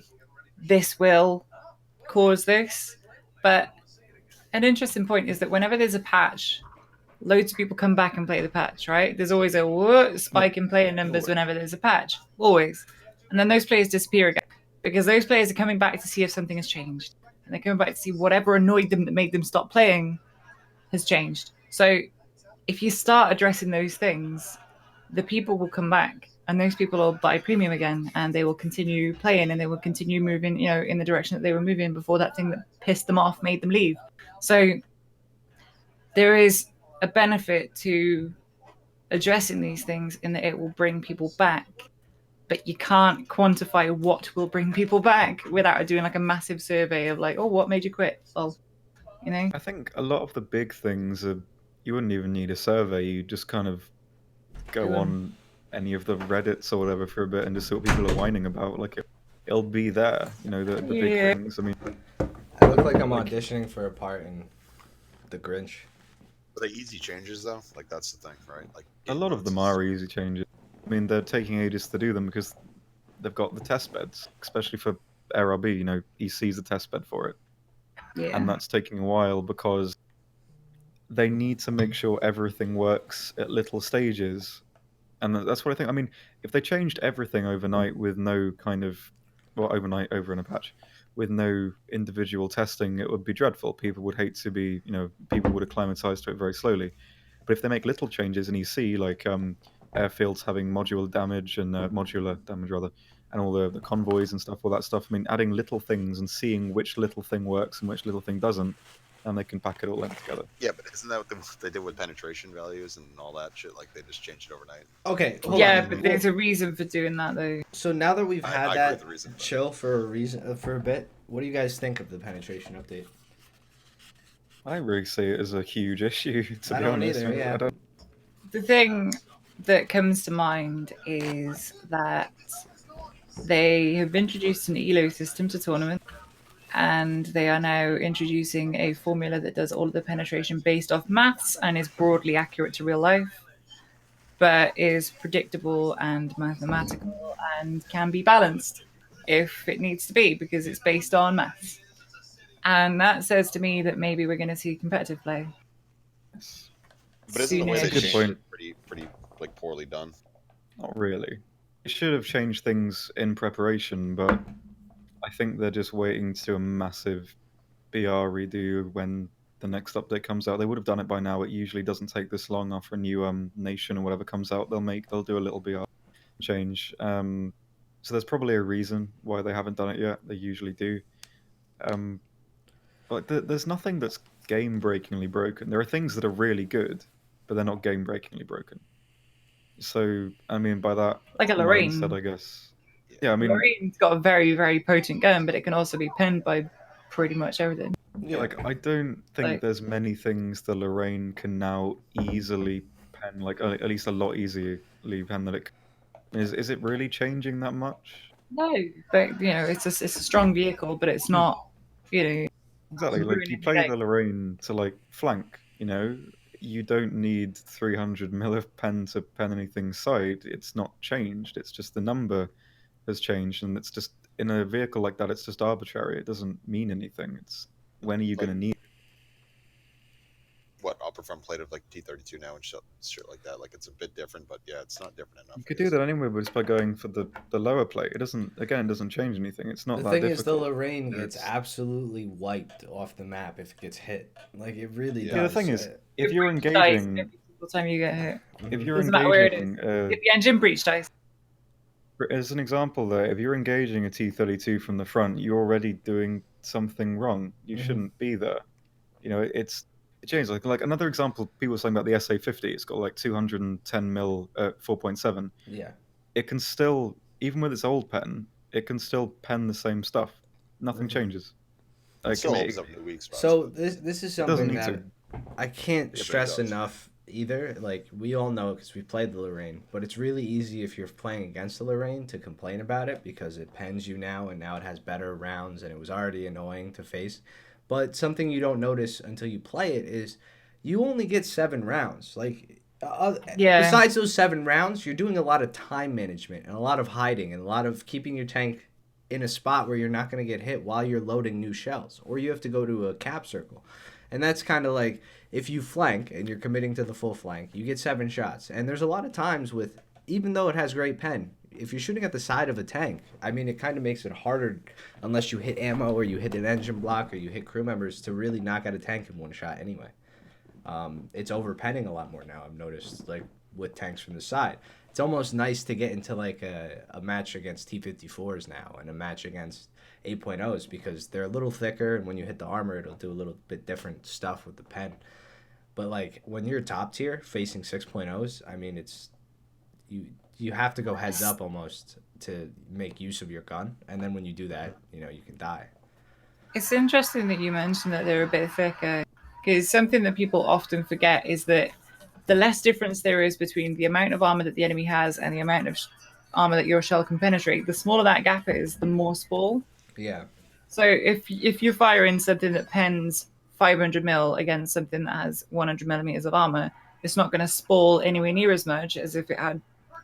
this will cause this. But an interesting point is that whenever there's a patch, loads of people come back and play the patch, right? There's always a spike in player numbers whenever there's a patch, always. And then those players disappear again because those players are coming back to see if something has changed. And they're coming back to see whatever annoyed them that made them stop playing has changed. So if you start addressing those things, the people will come back and those people will buy premium again and they will continue playing and they will continue moving, in the direction that they were moving before that thing that pissed them off made them leave. So there is a benefit to addressing these things in that it will bring people back, but you can't quantify what will bring people back without doing like a massive survey of like, oh, what made you quit? Well, You know? I think a lot of the big things are you wouldn't even need a survey. You just kind of go on any of the Reddits or whatever for a bit and just see what people are whining about. Like it'll be there, the big things. I mean, I look like I'm auditioning for a part in The Grinch. Are they easy changes though? Like that's the thing, right? Like a lot of them are easy changes. I mean, they're taking ages to do them because they've got the test beds, especially for RRB. EC's the test bed for it, and that's taking a while because they need to make sure everything works at little stages. And that's what I think. I mean, if they changed everything overnight with no kind of, well, overnight over in a patch, with no individual testing, it would be dreadful. People would hate to be, people would acclimatize to it very slowly. But if they make little changes in EC, like airfields having modular damage and modular damage rather, and all the convoys and stuff, all that stuff. I mean, adding little things and seeing which little thing works and which little thing doesn't, and they can pack it all in together. Yeah, but isn't that what they did with penetration values and all that shit? Like they just changed it overnight. Okay. But there's a reason for doing that though. So now that we've had that reason, chill for a bit, what do you guys think of the penetration update? I don't really see it as a huge issue, to be honest. Either, yeah. The thing that comes to mind is that they have introduced an ELO system to tournament, and they are now introducing a formula that does all of the penetration based off maths and is broadly accurate to real life, but is predictable and mathematical and can be balanced if it needs to be because it's based on maths. And that says to me that maybe we're going to see competitive play. But isn't the way they changed it pretty like poorly done? Not really. It should have changed things in preparation, but I think they're just waiting to do a massive BR redo when the next update comes out. They would have done it by now. It usually doesn't take this long after a new nation or whatever comes out. They'll do a little BR change. So there's probably a reason why they haven't done it yet. They usually do. But there's nothing that's game-breakingly broken. There are things that are really good, but they're not game-breakingly broken. So, I mean, by that, like a Lorraine, mindset, I guess. Yeah, I mean, Lorraine's got a very, very potent gun, but it can also be pinned by pretty much everything. Yeah, like I don't think there's many things the Lorraine can now easily pen, like at least a lot easily pen that it can. Is it really changing that much? No, but it's a strong vehicle, but it's not, Exactly, like you play the Lorraine to like flank, you don't need 300 mil of pen to pen anything side. It's not changed. It's just the number has changed, and it's just in a vehicle like that. It's just arbitrary. It doesn't mean anything. It's when are you going to need it? What, upper front plate of like T32 now and shit like that? Like it's a bit different, but yeah, it's not different enough. You could do that anyway, but just by going for the lower plate. It doesn't change anything. It's not that difficult. The thing is, the Lorraine gets absolutely wiped off the map if it gets hit. Like it really does. Yeah, the thing is, if you're engaging, every single time you get hit, if you're doesn't matter where it is. If the engine breach dice. As an example, there, if you're engaging a T32 from the front, you're already doing something wrong. You shouldn't be there. It changes. Like another example, people were saying about the SA50. It's got like 210 mil 4.7. Yeah. It can still, even with its old pen, it can still pen the same stuff. Nothing changes. Like, still opens up new weak spots. So this is something that I can't stress enough either. Like we all know because we played the Lorraine, but it's really easy if you're playing against the Lorraine to complain about it because it pens you now, and now it has better rounds, and it was already annoying to face. But something you don't notice until you play it is you only get 7 rounds. Like, besides those 7 rounds, you're doing a lot of time management and a lot of hiding and a lot of keeping your tank in a spot where you're not going to get hit while you're loading new shells. Or you have to go to a cap circle. And that's kind of like if you flank and you're committing to the full flank, you get 7 shots. And there's a lot of times with, even though it has great pen, if you're shooting at the side of a tank, I mean, it kind of makes it harder unless you hit ammo or you hit an engine block or you hit crew members to really knock out a tank in one shot anyway. It's over-penning a lot more now, I've noticed, like with tanks from the side. It's almost nice to get into like a match against T-54s now and a match against 8.0s because they're a little thicker, and when you hit the armor, it'll do a little bit different stuff with the pen. But like when you're top tier facing 6.0s, I mean, it's you have to go heads up almost to make use of your gun, and then when you do that, you can die. It's interesting that you mentioned that they're a bit thicker, because something that people often forget is that the less difference there is between the amount of armor that the enemy has and the amount of armor that your shell can penetrate, the smaller that gap is, the more spall. Yeah. So if you're firing something that pens 500 mil against something that has 100 millimeters of armor, it's not going to spall anywhere near as much as if it had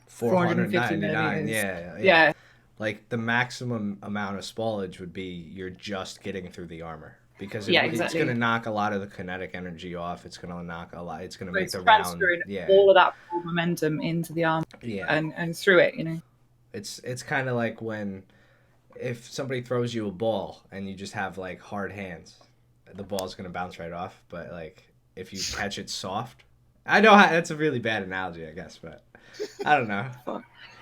450 499. millimeters. Yeah. Like the maximum amount of spallage would be you're just getting through the armor because it's going to knock a lot of the kinetic energy off. It's going to knock a lot. It's going to make the round. Yeah. All of that momentum into the armor. Yeah. And through it, you know. It's kind of like when if somebody throws you a ball and you just have like hard hands, the ball's going to bounce right off. But like if you catch it soft, I know that's a really bad analogy, I guess, but I don't know.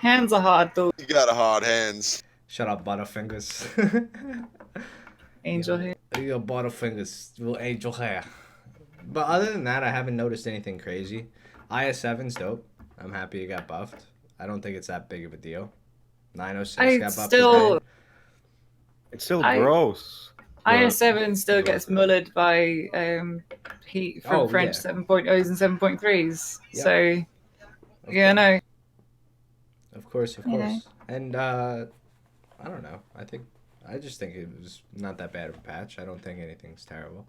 Hands are hard though. You got hard hands. Shut up, Butterfingers. Angel hair. You got Butterfingers, little angel hair. But other than that, I haven't noticed anything crazy. IS-7's dope. I'm happy it got buffed. I don't think it's that big of a deal. 906 got buffed again. It's still gross. IS-7 still gets mullered by heat from French 7.0s and 7.3s. Yep. So, yeah, no. Of course. Yeah. And I don't know. I just think it was not that bad of a patch. I don't think anything's terrible.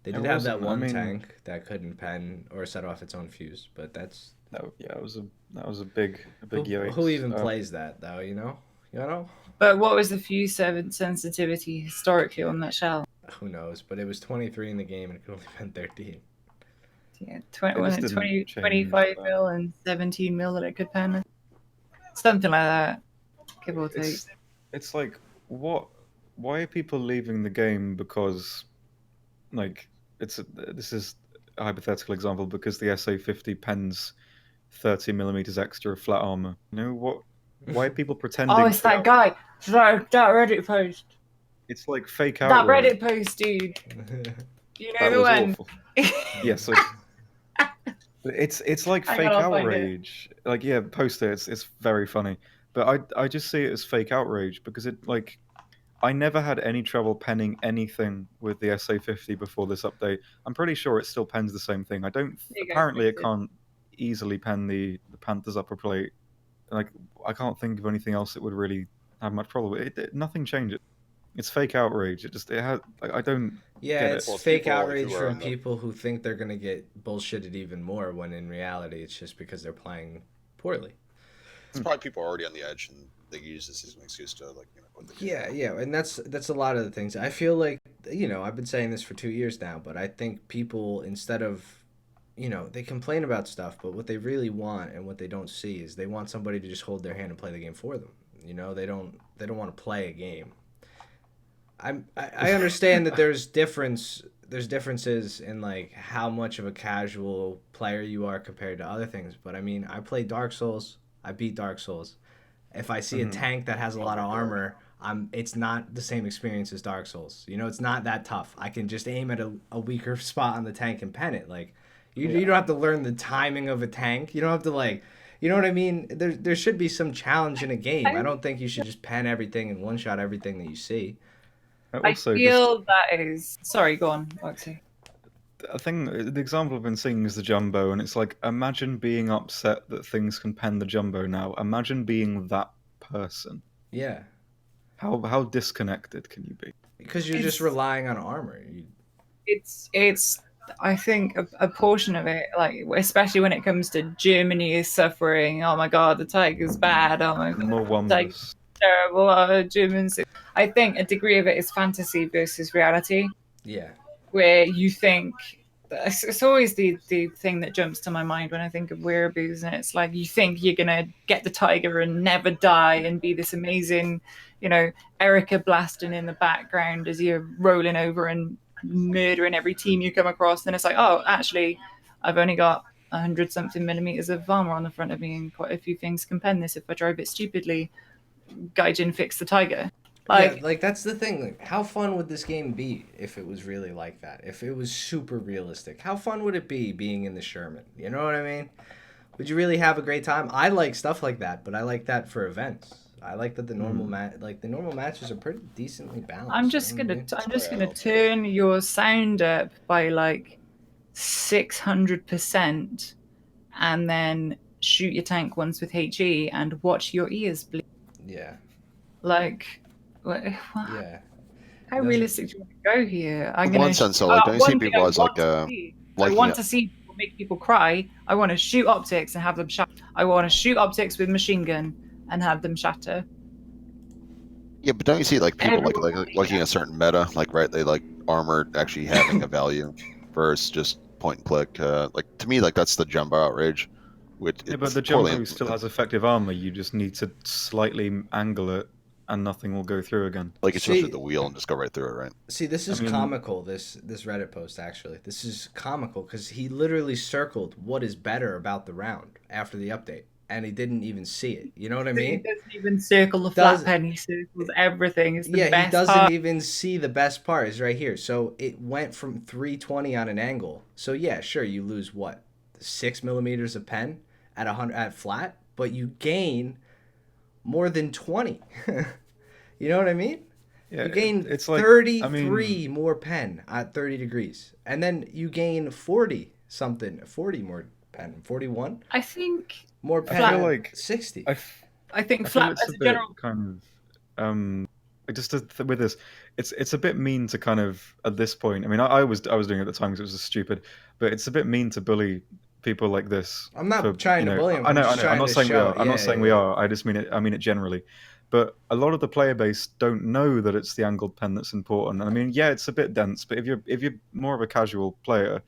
They did have that one tank that couldn't pen or set off its own fuse, but that's that was a big yoke. Who even plays that though? You know. But what was the fuse sensitivity historically on that shell? Who knows? But it was 23 in the game and it could only been 13. Yeah, 25 mil and 17 mil that it could pen. Something like that, give or take. It's like, what? Why are people leaving the game because, like, this is a hypothetical example, because the SA-50 pens 30 millimeters extra of flat armor. You know what? Why are people pretending? Oh, it's that guy. That Reddit post. It's like fake outrage. That Reddit post, dude. You know the one. Yes. It's like fake outrage. Like, yeah, post it. It's very funny. But I just see it as fake outrage because it, like, I never had any trouble penning anything with the SA-50 before this update. I'm pretty sure it still pens the same thing. Apparently it can't easily pen the Panther's upper plate. Like, I can't think of anything else that would really have much problem. Nothing changes. It's fake outrage. It has. I don't. Yeah, it's fake outrage from people who think they're gonna get bullshitted even more, when in reality it's just because they're playing poorly. It's probably people are already on the edge and they use this as an excuse to, like, Yeah, and that's a lot of the things. I feel like, I've been saying this for 2 years now, but I think people, instead of, they complain about stuff, but what they really want and what they don't see is they want somebody to just hold their hand and play the game for them. They don't want to play a game. I understand that there's differences in, like, how much of a casual player you are compared to other things, but I mean, I play Dark Souls. I beat Dark Souls. If I see a tank that has a lot of armor, it's not the same experience as Dark Souls. It's not that tough. I can just aim at a weaker spot on the tank and pen it. Like, you don't have to learn the timing of a tank. You don't have to, like, you know what I mean? There should be some challenge in a game. I don't think you should just pen everything and one-shot everything that you see. I feel that is... Sorry, go on, Oxy. I think the example I've been seeing is the Jumbo, and it's like, imagine being upset that things can pen the Jumbo now. Imagine being that person. Yeah. How disconnected can you be? Because you're just relying on armor. It's I think a portion of it, like, especially when it comes to Germany is suffering. Oh my God, the Tiger's bad. Oh my God, the Tiger's terrible. Germans. I think a degree of it is fantasy versus reality. Yeah. Where you think, it's always the thing that jumps to my mind when I think of wereaboos, and it's like, you think you're gonna get the tiger and never die and be this amazing, Erica blasting in the background as you're rolling over and murdering every team you come across. Then it's like, oh, actually, I've only got 100-something millimeters of armor on the front of me, and quite a few things can pen this if I drive it stupidly. Gaijin fix the tiger. Like that's the thing. Like, how fun would this game be if it was really like that? If it was super realistic, how fun would it be being in the Sherman? You know what I mean? Would you really have a great time? I like stuff like that, but I like that for events. I like that the normal the normal matches are pretty decently balanced. I'm just gonna turn your sound up by like 600%, and then shoot your tank once with HE and watch your ears bleed. Yeah. Like, what? Yeah. How realistic do you want to go here? In one sense, though, like, don't you see people as like I want to see people make people cry. I want to shoot optics and have them shatter. I want to shoot optics with machine gun and have them shatter. Yeah, but don't you see like people like liking a certain meta, like right? They like armor actually having a value versus just point and click. Like to me, like that's the jumbo outrage. Yeah, but the jumbo still has effective armor. You just need to slightly angle it, and nothing will go through again. Like it's just the wheel and just go right through it, right? See, this is comical. This Reddit post actually, this is comical because he literally circled what is better about the round after the update. And he didn't even see it. You know what I mean? He doesn't even circle the flat pen. He circles everything. It's the best part. He doesn't even see the best part. Is right here. So it went from 320 on an angle. So yeah, sure, you lose what, 6 millimeters of pen at 100 at flat, but you gain more than 20. You know what I mean? Yeah, you gain it's like 33 more pen at 30 degrees, and then you gain 40 more pen, 41. I think. More pen, I feel like 60. I think flat as a general kind of just with this, it's a bit mean to kind of at this point. I mean, I was doing it at the time because it was just stupid, but it's a bit mean to bully people like this. I'm not trying to bully them. I know. I'm not saying we are. I'm not saying we are. I just mean it. I mean it generally. But a lot of the player base don't know that it's the angled pen that's important. And I mean, yeah, it's a bit dense, but if you're more of a casual player,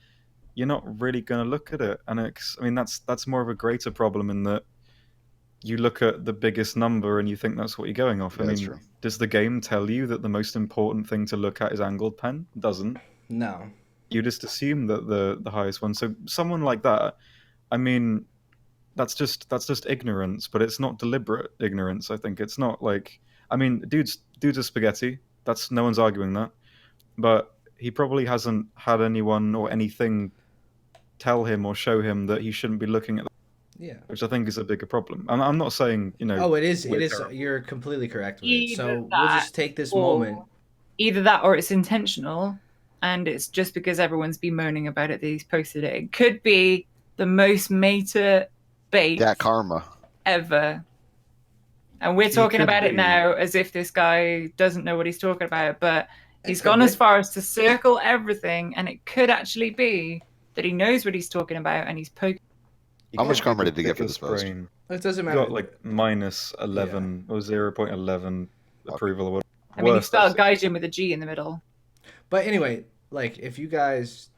you're not really going to look at it. And that's more of a greater problem in that you look at the biggest number and you think that's what you're going off. Yeah, I mean, does the game tell you that the most important thing to look at is angled pen? It doesn't. No. You just assume that the highest one. So someone like that, I mean, that's just ignorance, but it's not deliberate ignorance. I think it's not like, I mean, dude's a spaghetti. That's no one's arguing that, but he probably hasn't had anyone or anything tell him or show him that he shouldn't be looking at that. Yeah. Which I think is a bigger problem. I'm not saying, Oh, it is. Terrible. You're completely correct with it. So we'll just take this moment. Either that or it's intentional and it's just because everyone's been moaning about it that he's posted it. It could be the most meta bait karma ever. And we're talking about it now as if this guy doesn't know what he's talking about, but he's gone as far as to circle everything, and it could actually be that he knows what he's talking about and he's poking. How much karma did he get for this post? It doesn't matter. He got like -11 or 0.11 approval or whatever. I mean, he spelled Gaijin with a G in the middle. But anyway, like, if you guys,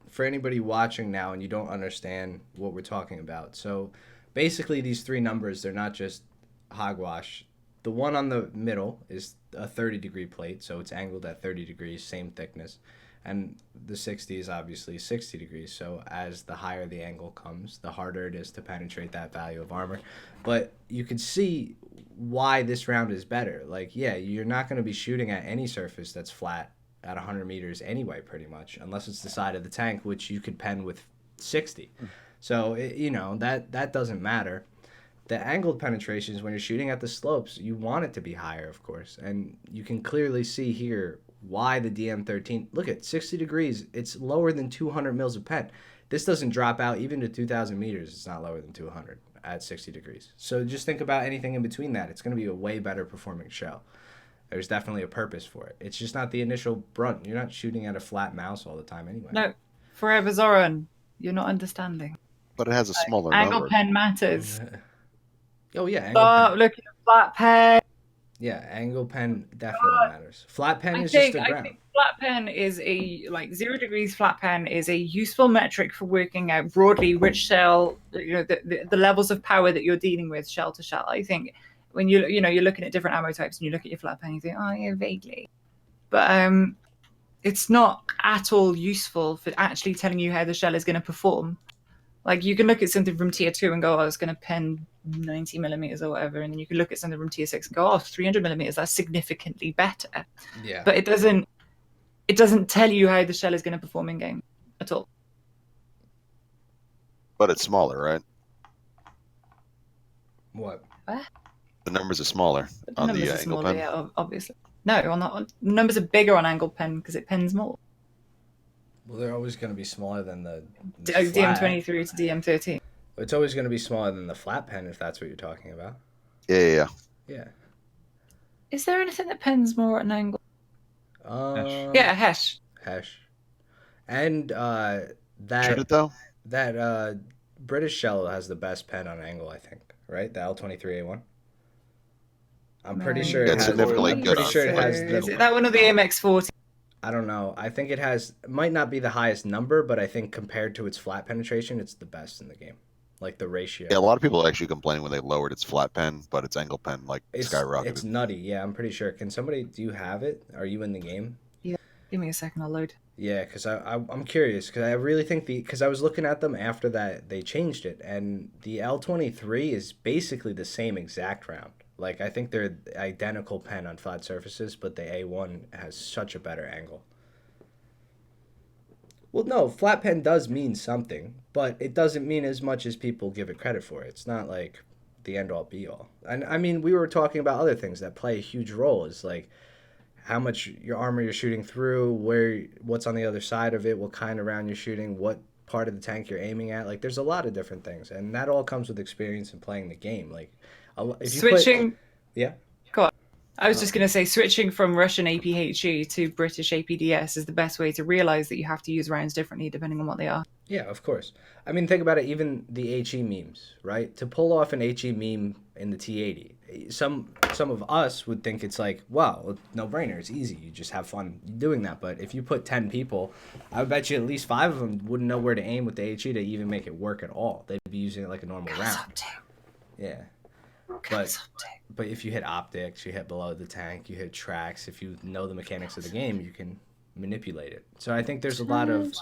for anybody watching now and you don't understand what we're talking about, so basically these three numbers, they're not just hogwash. The one on the middle is a 30-degree plate, so it's angled at 30 degrees, same thickness. And the 60 is obviously 60 degrees, so as the higher the angle comes, the harder it is to penetrate that value of armor. But you can see why this round is better. Like, yeah, you're not going to be shooting at any surface that's flat at 100 meters anyway, pretty much, unless it's the side of the tank, which you could pen with 60. So, that doesn't matter. The angled penetrations, when you're shooting at the slopes, you want it to be higher, of course. And you can clearly see here why the DM13, look at 60 degrees, it's lower than 200 mils of pen. This doesn't drop out even to 2,000 meters. It's not lower than 200 at 60 degrees. So just think about anything in between that. It's going to be a way better performing shell. There's definitely a purpose for it. It's just not the initial brunt. You're not shooting at a flat mouse all the time anyway. No, Forever Zoran, you're not understanding. But it has a smaller angle number. pen matters. Oh yeah. Stop looking at flat pen. Yeah, angle pen definitely matters. Flat pen is just a ground. I think flat pen is 0 degrees flat pen is a useful metric for working out broadly which shell, the levels of power that you're dealing with shell to shell. I think when you're looking at different ammo types and you look at your flat pen, you think, oh yeah, vaguely. But it's not at all useful for actually telling you how the shell is going to perform. Like, you can look at something from tier 2 and go, oh, it's going to pen 90 millimeters or whatever. And then you can look at something from tier 6 and go, oh, 300 millimeters, that's significantly better. Yeah. But it doesn't tell you how the shell is going to perform in game at all. But it's smaller, right? What? The numbers are smaller But the on numbers the are angle smaller, pen. yeah, obviously. No, numbers are bigger on angle pen because it pens more. Well, they're always going to be smaller than the DM23 flat. to DM13. It's always going to be smaller than the flat pen, if that's what you're talking about. Yeah. Yeah. Is there anything that pens more at an angle? Yeah, Hesh. And Should it though? that British shell has the best pen on angle, I think. Right? The L23A1. I'm pretty sure Yeah, it it's has. significantly I'm good pretty on sure it like, has Is the. it that one or the MX40? I don't know. I think it has. Might not be the highest number, but I think compared to its flat penetration, it's the best in the game. Like the ratio. Yeah, a lot of people actually complain when they lowered its flat pen, but its angle pen like It's skyrocketed. nutty. Yeah, I'm pretty sure. Can somebody? Do you have it? Are you in the game? Yeah. Give me a second, I'll load. Yeah, because I'm curious because I really think because I was looking at them after that they changed it, and the L23 is basically the same exact round. Like I think they're identical pen on flat surfaces, but the A1 has such a better angle. Well, no, flat pen does mean something, but it doesn't mean as much as people give it credit for. It's not like the end all be all. And I mean, we were talking about other things that play a huge role. Is like how much your armor you're shooting through, what's on the other side of it, what kind of round you're shooting, what part of the tank you're aiming at. Like there's a lot of different things, and that all comes with experience in playing the game. Like if you Switching. yeah. Go on. I was just going to say, switching from Russian APHE to British APDS is the best way to realize that you have to use rounds differently depending on what they are. Yeah, of course. I mean, think about it. Even the HE memes, right? To pull off an HE meme in the T80, some of us would think it's like, wow, no brainer. It's easy. You just have fun doing that. But if you put 10 people, I would bet you at least 5 of them wouldn't know where to aim with the HE to even make it work at all. They'd be using it like a normal round. Yeah. But if you hit optics, you hit below the tank, you hit tracks. If you know the mechanics of the game, you can manipulate it. So I think there's a lot of.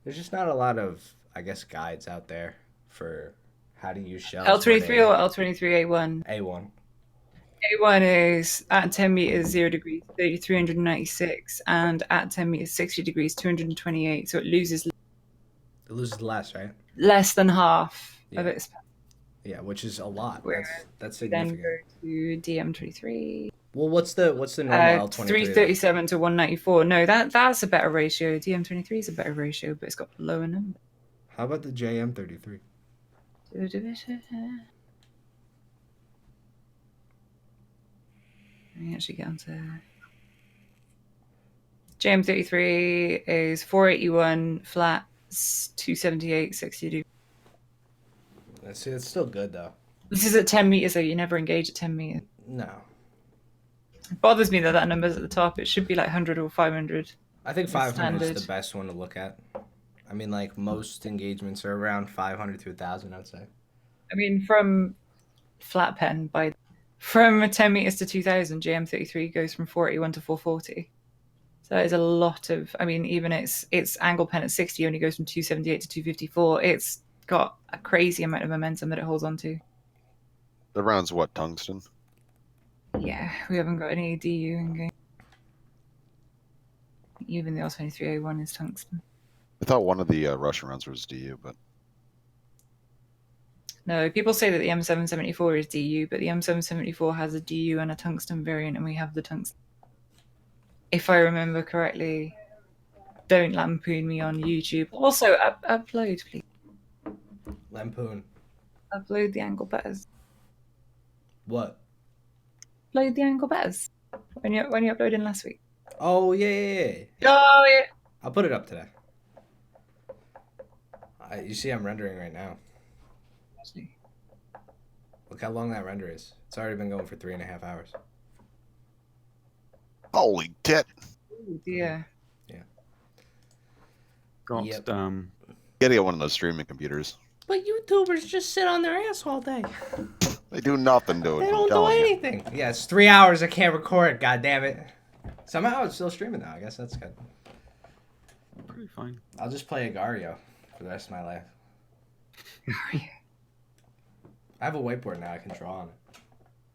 There's just not a lot of, I guess, guides out there for how to use shells. L23 or L23A1? A1. A1 is at 10 meters 0 degrees 396, and at 10 meters 60 degrees 228. So it loses less, right? less than half of its. Yeah, which is a lot. That's Then significant. go to DM23. Well, what's the normal L23? 337 to 194. No, that's a better ratio. DM23 is a better ratio, but it's got a lower number. How about the JM33? Let me actually get onto JM33 is 481 flat, 278, 60 degrees. It's still good though. This is at 10 meters, though. You never engage at 10 meters. No. It bothers me that number's at the top. It should be like 100 or 500. I think 500 standard. is the best one to look at. I mean, like most engagements are around 500 to 1,000, I'd say. I mean, from flat pen, from 10 meters to 2,000, JM33 goes from 481 to 440. So that is a lot of. I mean, even its angle pen at 60 only goes from 278 to 254. It's got a crazy amount of momentum that it holds on to. The round's what, tungsten? Yeah, we haven't got any DU in game. Even the L23A1 is tungsten. I thought one of the Russian rounds was DU, but no, people say that the M774 is DU, but the M774 has a DU and a tungsten variant, and we have the tungsten. If I remember correctly, don't lampoon me on YouTube. Also, upload, please. Lampoon. Upload the angle betters. What? Upload the angle betters. When you uploaded last week. Oh, yeah. Oh, yeah. I'll put it up today. You see I'm rendering right now. Look how long that render is. It's already been going for 3.5 hours. holy tit! Oh, dear. Yeah. God damn. You gotta get one of those streaming computers. But YouTubers just sit on their ass all day. They do nothing, dude. They I'm don't do telling you. anything. Yeah, it's 3 hours. I can't record. God damn it. Somehow it's still streaming now. I guess that's good. Pretty fine. I'll just play Agario for the rest of my life. I have a whiteboard now. I can draw on it.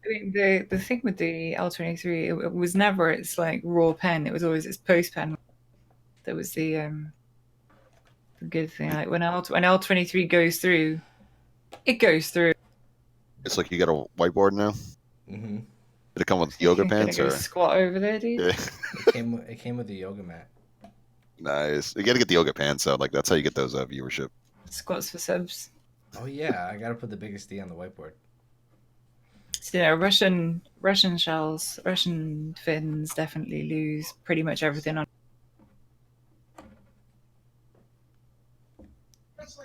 I mean, the thing with the L23, it was never its like raw pen. It was always its post pen. That was the good thing. Like when L23 goes through, it goes through. It's like you got a whiteboard now. Mm-hmm. Did it come with yoga Gonna pants go or? squat over there, dude. Yeah. It came with a yoga mat. Nice. You got to get the yoga pants out. Like that's how you get those viewership. Squats for subs. Oh yeah, I gotta put the biggest D on the whiteboard. So, Russian shells, Russian fins definitely lose pretty much everything on.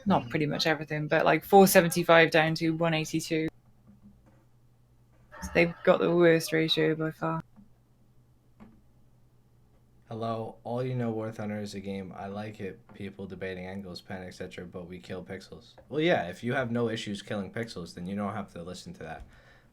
Not pretty much everything, but like 475 down to 182. So they've got the worst ratio by far. Hello, all you know War Thunder is a game. I like it. People debating angles, pen, etc. But we kill pixels. Well, yeah. If you have no issues killing pixels, then you don't have to listen to that.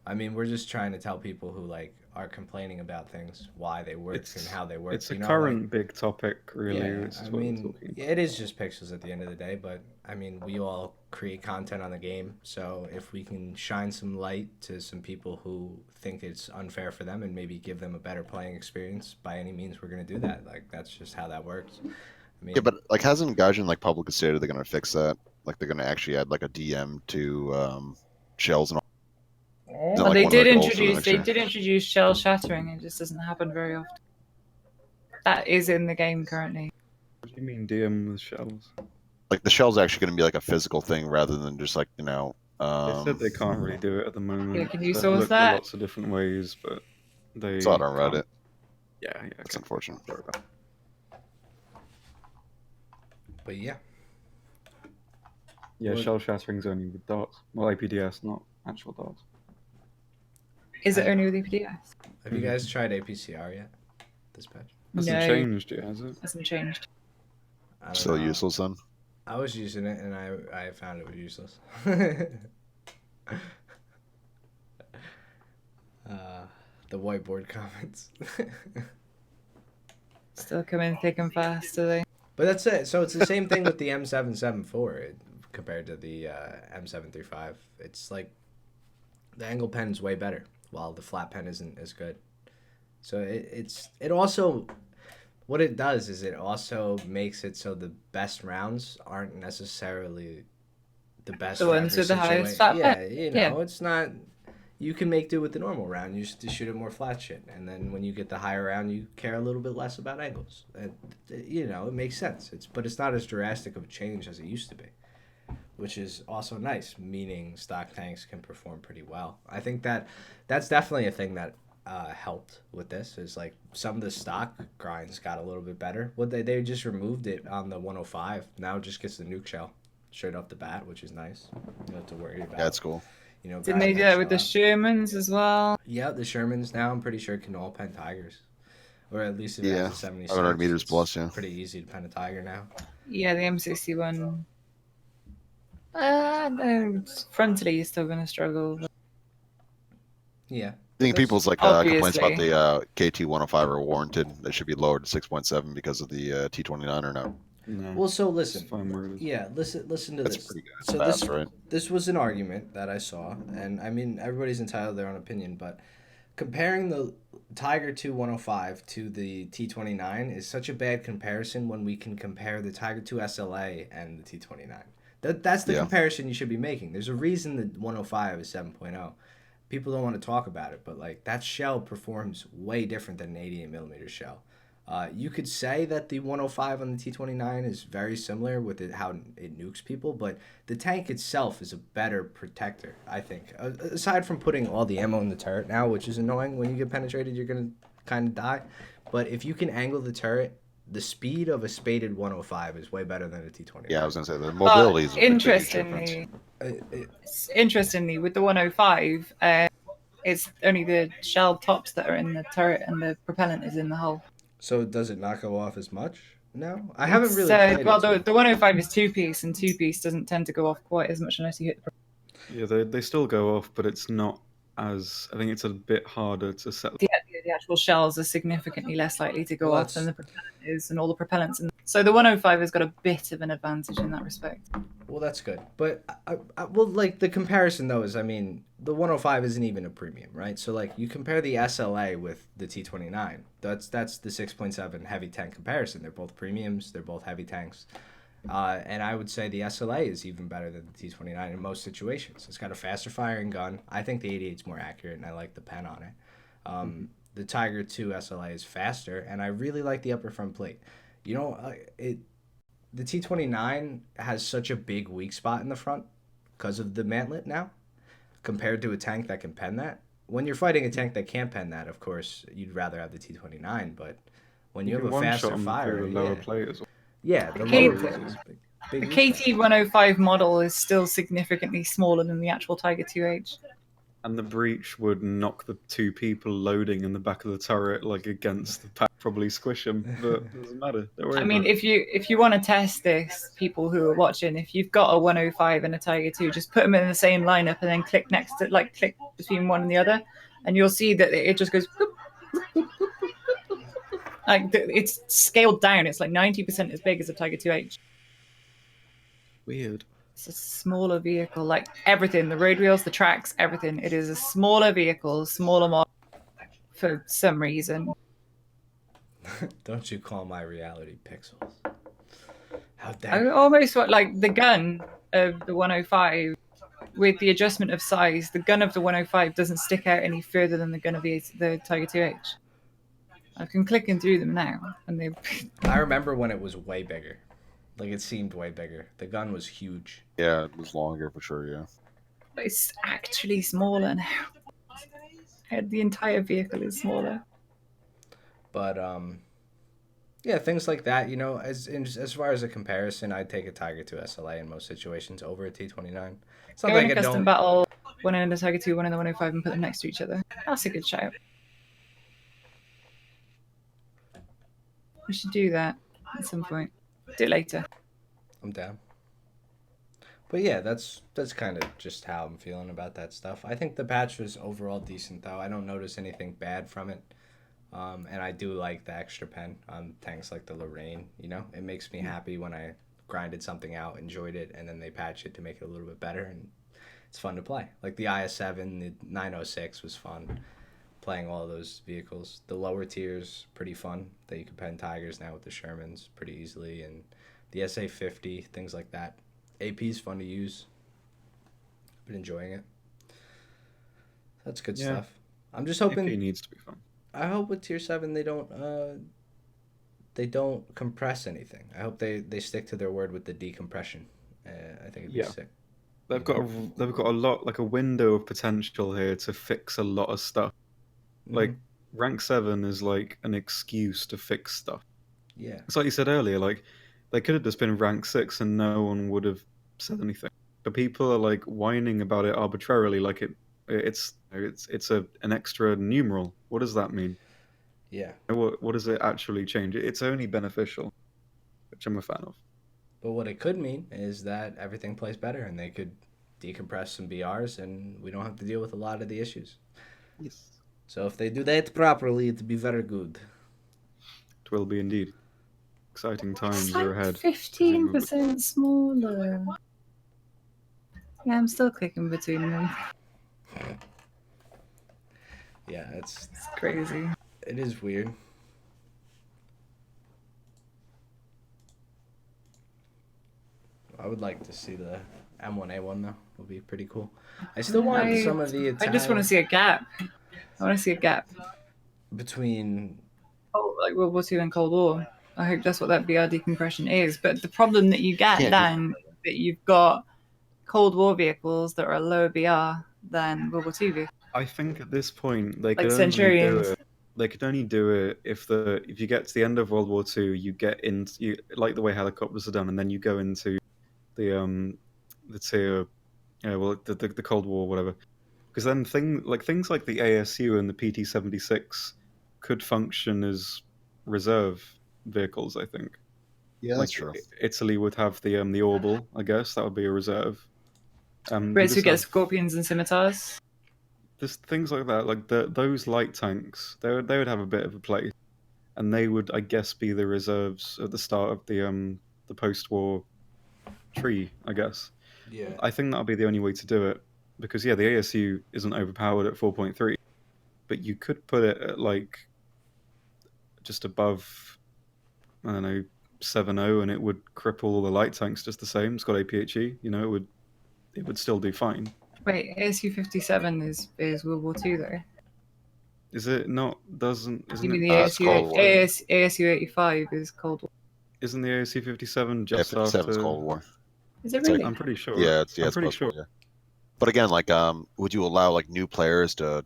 I mean, we're just trying to tell people who like are complaining about things why they work and how they work. It's a you know, current like, big topic, really. yeah, Which is I what we're mean, talking about. it is just pixels at the end of the day. But I mean, we all create content on the game, so if we can shine some light to some people who think it's unfair for them and maybe give them a better playing experience, by any means, we're gonna do that. Like that's just how that works. I mean, Yeah, but like hasn't Gaijin like publicly stated they're gonna fix that? Like they're gonna actually add like a DM to shells and all. Isn't that, Well, like, they one of their did goals for the introduce next they year? did introduce shell shattering. It just doesn't happen very often. That is in the game currently. What do you mean DM with shells? Like the shell's actually gonna be like a physical thing rather than just like They said they can't really do it at the moment. Yeah, can you They've source looked that? at lots of different ways, but they saw it on can't. Reddit. Yeah, That's okay. unfortunate. Sorry about that. but yeah. Yeah, Well- shell shattering's only with darts. Well, APDS, not actual darts. Is it only with EPDS? Have you guys tried APCR yet? This patch? Hasn't No. changed yet, has it? Hasn't changed. I don't Still know. useless then. I was using it and I found it was useless. The whiteboard comments. Still coming thick and fast, do they? But that's it. So it's the same thing with the M774 compared to the M735. It's like the angle pen is way better, while the flat pen isn't as good. So it also, what it does is it also makes it so the best rounds aren't necessarily the best. The for ones every with the highest situation. flat Yeah, pen. you know, it's not. You can make do with the normal round. You just shoot it more flat shit, and then when you get the higher round, you care a little bit less about angles. You know, it makes sense. But it's not as drastic of a change as it used to be, which is also nice. Meaning stock tanks can perform pretty well. I think that's definitely a thing that helped with this. Is like some of the stock grinds got a little bit better. What they just removed it on the 105. Now it just gets the nuke shell straight off the bat, which is nice. You don't have to worry about. Yeah, that's cool. You know, Didn't they do that with the Shermans as well? Yeah, the Shermans now I'm pretty sure can all pen tigers, or at least if it Yeah, has a 76. 500 meters it's plus, yeah. pretty easy to pen a tiger now. Yeah, the M61. No, frontally you're still going to struggle. But Yeah, I think That's- people's like complaints about Obviously. the KT-105 are warranted. They should be lowered to 6.7 because of the T29 or no. No. well, so it's listen. fine where it is. Yeah, listen to That's this. pretty good. So Fast, this right? this was an argument that I saw, and I mean everybody's entitled to their own opinion, but comparing the Tiger 2 105 to the T29 is such a bad comparison when we can compare the Tiger 2 SLA and the T29. That's the Yeah. comparison you should be making. There's a reason the 105 is 7.0. People don't want to talk about it, but like that shell performs way different than an 88 millimeter shell. You could say that the 105 on the T29 is very similar with how it nukes people, but the tank itself is a better protector, I think. Aside from putting all the ammo in the turret now, which is annoying. When you get penetrated, you're going to kind of die. But if you can angle the turret, the speed of a spaded 105 is way better than a T29. Yeah, I was gonna say the mobility is a big difference. Interestingly, with the 105, it's only the shell tops that are in the turret and the propellant is in the hull. So does it not go off as much? No, I haven't really. So, Played well, it, the 105 is two-piece, and two-piece doesn't tend to go off quite as much unless you hit the Yeah, they still go off, but it's not as. I think it's a bit harder to set. the actual shells are significantly less likely to go Well, off than the propellant is, and all the propellants. So the 105 has got a bit of an advantage in that respect. Well, that's good. But, well, like, the comparison, though, is, I mean, the 105 isn't even a premium, right? So, like, you compare the SLA with the T29. That's the 6.7 heavy tank comparison. They're both premiums. They're both heavy tanks. And I would say the SLA is even better than the T29 in most situations. It's got a faster firing gun. I think the 88 is more accurate, and I like the pen on it. The Tiger 2 SLA is faster, and I really like the upper front plate. You know, the T29 has such a big weak spot in the front because of the mantlet now, compared to a tank that can pen that. When you're fighting a tank that can't pen that, of course, you'd rather have the T29, but when you have a faster fire, through the lower plate as well. yeah, the Okay. lower plate is big. The KT-105 model is still significantly smaller than the actual Tiger 2H. And the breach would knock the two people loading in the back of the turret like against the pack, probably squish them, but it doesn't matter. Don't worry I mean, about if you want to test this, people who are watching, if you've got a 105 and a Tiger 2, just put them in the same lineup and then click next to, like, click between one and the other, and you'll see that it just goes. Boop, boop, boop, boop, boop, boop. Like it's scaled down. It's like 90% as big as a Tiger 2H. Weird. It's a smaller vehicle, like everything, the road wheels, the tracks, everything. It is a smaller vehicle, smaller model for some reason. Don't you call my reality pixels? How I dare you? almost want, like, the gun of the 105, with the adjustment of size, the gun of the 105 doesn't stick out any further than the gun of the Tiger 2H. I can clicking through them now, and they. I remember when it was way bigger. Like, it seemed way bigger. The gun was huge. Yeah, it was longer for sure. Yeah. It's actually smaller now. The entire vehicle is smaller. But yeah, things like that. You know, as far as a comparison, I'd take a Tiger 2 SLA in most situations over a T29. It's not Go in like a I custom don't. battle, one in the Tiger 2, one in the 105, and put them next to each other. That's a good shout. We should do that at some point. Do it later. I'm down. But yeah, that's kind of just how I'm feeling about that stuff. I think the patch was overall decent, though. I don't notice anything bad from it. And I do like the extra pen on tanks like the Lorraine. You know, it makes me happy when I grinded something out, enjoyed it, and then they patch it to make it a little bit better, and it's fun to play. Like the IS-7, the 906 was fun. Playing all those vehicles. The lower tiers, pretty fun. That you can pen Tigers now with the Shermans pretty easily, and the SA-50, things like that. AP's fun to use. Been enjoying it. That's good stuff. I'm just hoping. AP needs to be fun. I hope with tier 7 they don't compress anything. I hope they stick to their word with the decompression. I think it'd be sick. They've got a lot, like a window of potential here to fix a lot of stuff. Like rank 7 is like an excuse to fix stuff. Yeah. It's like you said earlier, like they could have just been rank 6 and no one would have said anything. But people are like whining about it arbitrarily, like it's an extra numeral. What does that mean? Yeah. What does it actually change? It's only beneficial, which I'm a fan of. But what it could mean is that everything plays better and they could decompress some BRs and we don't have to deal with a lot of the issues. Yes. So if they do that properly, it'd be very good. It will be indeed. Exciting times It's are like ahead. 15% smaller. Yeah, I'm still clicking between them. Yeah, It's crazy. it is weird. I would like to see the M1A1 though. Would be pretty cool. I still want some of the Italian... I just want to see a gap. I want to see a gap. Between... Oh, like World War II and Cold War. I hope that's what that BR decompression is. But the problem that you get then is that you've got Cold War vehicles that are a lower BR than World War II vehicles. I think at this point they Like could Centurions. only do it. They could only do it if you get to the end of World War II, you get into like the way helicopters are done, and then you go into the tier, the Cold War, whatever. Because then things like the ASU and the PT-76 could function as reserve vehicles. I think. Yeah, that's true. Italy would have the Orbital, I guess that would be a reserve. Brits who get Scorpions and Scimitars. There's things like that, like those light tanks. They would have a bit of a place, and they would, I guess, be the reserves at the start of the post-war tree. I guess. Yeah. I think that'll be the only way to do it, because the ASU isn't overpowered at 4.3, but you could put it at like just above, I don't know, 7.0 and it would cripple all the light tanks just the same. It's got APHE. You know, it would still do fine. Wait, ASU 57 is World War II though. Is it not? Isn't You mean it? the it's Cold War. ASU 85 is Cold War? Isn't the ASU 57 Yeah, just 57's after? Cold War. Is it It's like- really? I'm pretty sure. Yeah, I'm it's pretty post-war, sure. yeah. But again, like, would you allow like new players to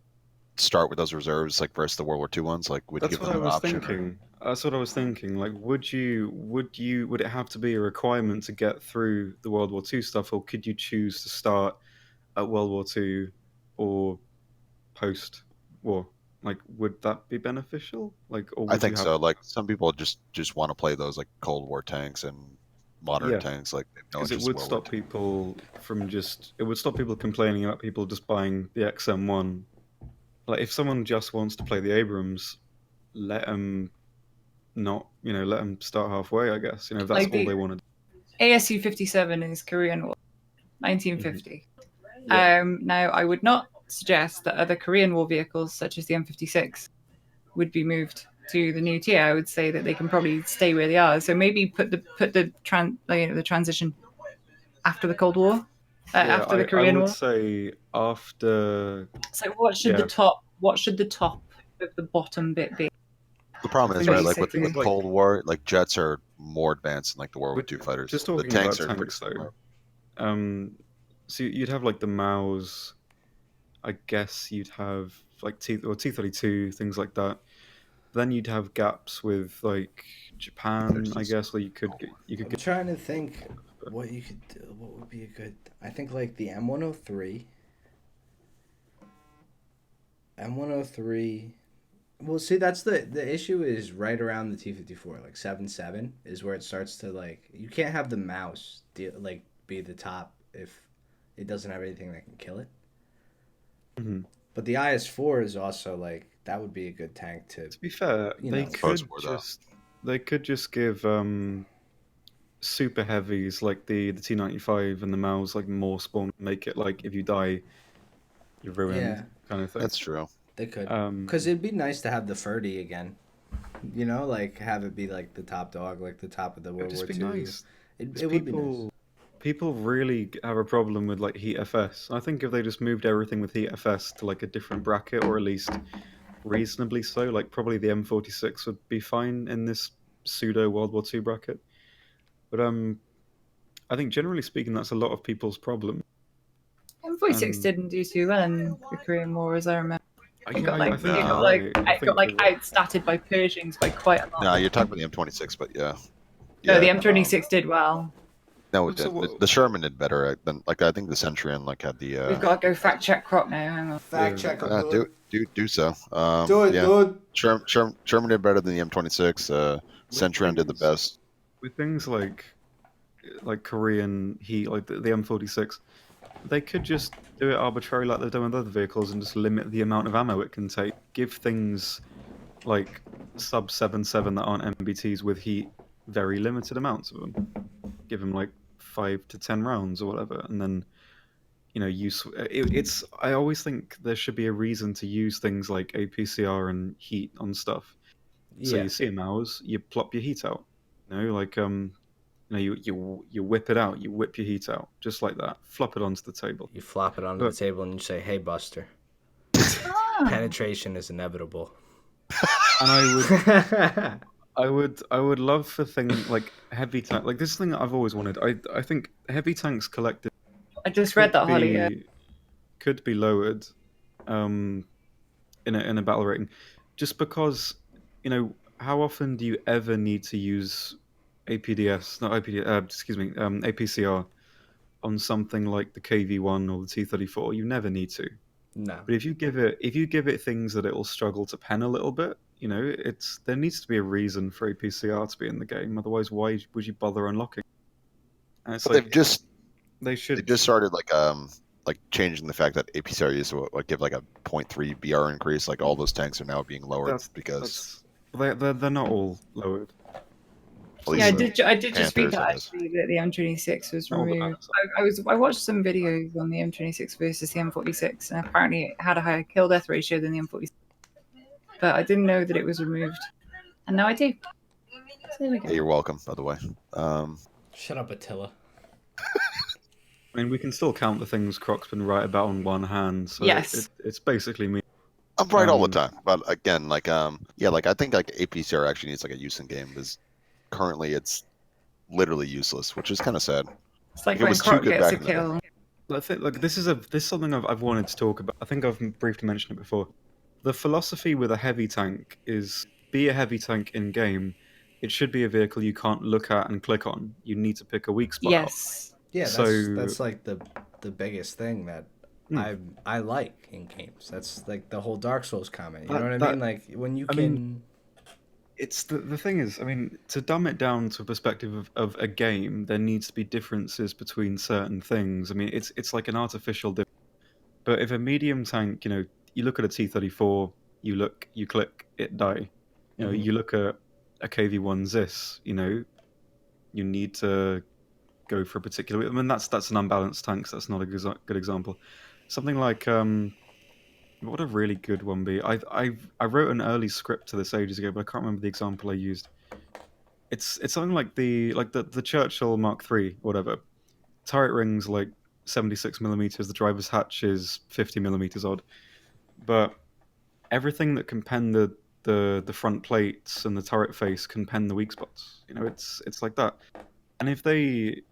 start with those reserves, like versus the World War II ones? Like, would you That's give what them I an was option? thinking. That's what I was thinking. Like, would it have to be a requirement to get through the World War II stuff, or could you choose to start at World War II or post-war? Like, would that be beneficial? Like, or would I think you have... so. Like, some people just want to play those like Cold War tanks and modern Yeah. tanks. Like, no Because it interest in would World War stop II. people from just... It would stop people complaining about people just buying the XM1. Like, if someone just wants to play the Abrams, let them not... let them start halfway, I guess. If that's Like all the- they want to do. ASU 57 is Korean War, 1950. Yeah. Now, I would not suggest that other Korean War vehicles, such as the M56, would be moved to the new tier. I would say that they can probably stay where they are. So maybe put the transition after the Cold War, after the Korean I would War. say after... So what should Yeah. the top of the bottom bit be? The problem is, For right? Like with basically- Cold War, like jets are more advanced than like the World War But II fighters. just The talking tanks about are pretty tanks, though. similar. So you'd have like the Maos. I guess you'd have like T-32, things like that. Then you'd have gaps with like Japan, I guess, where you could I'm get... trying to think what you could do. What would be a good? I think like the M103. M103. Well, see, that's the issue is right around the T-54, like 7.7 is where it starts to like. You can't have the mouse be the top if it doesn't have anything that can kill it. Mhm. But the IS-4 is also like that would be a good tank to. To be fair, You they know. could just give super heavies like the T-95 and the Maos like more spawn, make it like if you die, you're ruined, Yeah. kind of thing. That's true. They could. Um, Because it'd be nice to have the Ferdy again. You know, like have it be like the top dog, like the top of the it'd World just War be II. nice. It 'Cause would be nice. People really have a problem with like Heat FS. I think if they just moved everything with Heat FS to like a different bracket, or at least reasonably so, like probably the M46 would be fine in this pseudo World War II bracket. But I think generally speaking, that's a lot of people's problem. M46 didn't do too well in the Korean War, as I remember. It got I like think it you're got right. I think you're right. outstatted by Pershings by quite a lot. No, you're talking about the M26, but yeah. No, the Yeah, M26 did well. No, it So did. what- The Sherman did better than like I think the Centurion like had the. We've got to go fact check Croc now. Hang on. Fact check him, do so. Do it, yeah. dude. Sherman did better than the M26. Centurion did the best. With things like Korean Heat, like the M46, they could just do it arbitrarily like they've done with other vehicles and just limit the amount of ammo it can take. Give things like sub 7.7 that aren't MBTs with Heat very limited amounts of them. Give them like 5 to 10 rounds or whatever, and then it's. I always think there should be a reason to use things like APCR and Heat on stuff. So Yeah. you see a mouse, you plop your Heat out. You whip it out, you whip your Heat out, just like that. Flop it onto the table. You flop it onto But- the table and you say, "Hey, Buster, Ah. penetration is inevitable." And I would love for things like heavy tank, like this thing that I've always wanted. I think heavy tanks collected I just read that, Holly. Yeah. could be lowered in a battle rating, just because how often do you ever need to use APCR on something like the KV1 or the T-34? You never need to. No. But if you give it things that it'll struggle to pen a little bit, there needs to be a reason for APCR to be in the game. Otherwise, why would you bother unlocking? And it's But like they just started like changing the fact that APCR used to give like a 0.3 BR increase. Like all those tanks are now being lowered because they're not all lowered. at least Yeah, I the did just read Panthers, that it is. actually that the M26 was Oh, removed. I watched some videos on the M26 versus the M46, and apparently it had a higher kill death ratio than the M46. But I didn't know that it was removed, and now I do. There we Yeah, go. you're welcome, by the way. Shut up, Attila. I mean, we can still count the things Croc's been right about on one hand, so Yes. it's basically me. I'm right all the Um, time, but again, like yeah, like I think like APCR actually needs like a use in game because currently it's literally useless, which is kind of sad. It's like It when was too Croc good gets back a in the day. kill. I think like this is something I've wanted to talk about. I think I've briefly mentioned it before. The philosophy with a heavy tank is be a heavy tank in game. It should be a vehicle you can't look at and click on. You need to pick a weak spot out. Yes. Yeah, So- that's like the biggest thing that Hmm. I like in games. That's like the whole Dark Souls comment. You know what I That- mean? Like when you I can. mean, It's the thing is, I mean, to dumb it down to a perspective of a game, there needs to be differences between certain things. I mean, it's like an artificial difference. But if a medium tank, you look at a T-34, you click, it die. Mhm. You look at a KV-1 Zis, you need to go for a particular. I mean, that's an unbalanced tank. So that's not a good example. Something like what would a really good one be? I wrote an early script to this ages ago, but I can't remember the example I used. It's something like the Churchill Mark III, whatever. Turret rings like 76 millimeters. The driver's hatch is 50 millimeters odd, but everything that can pen the front plates and the turret face can pen the weak spots. It's like that. And if they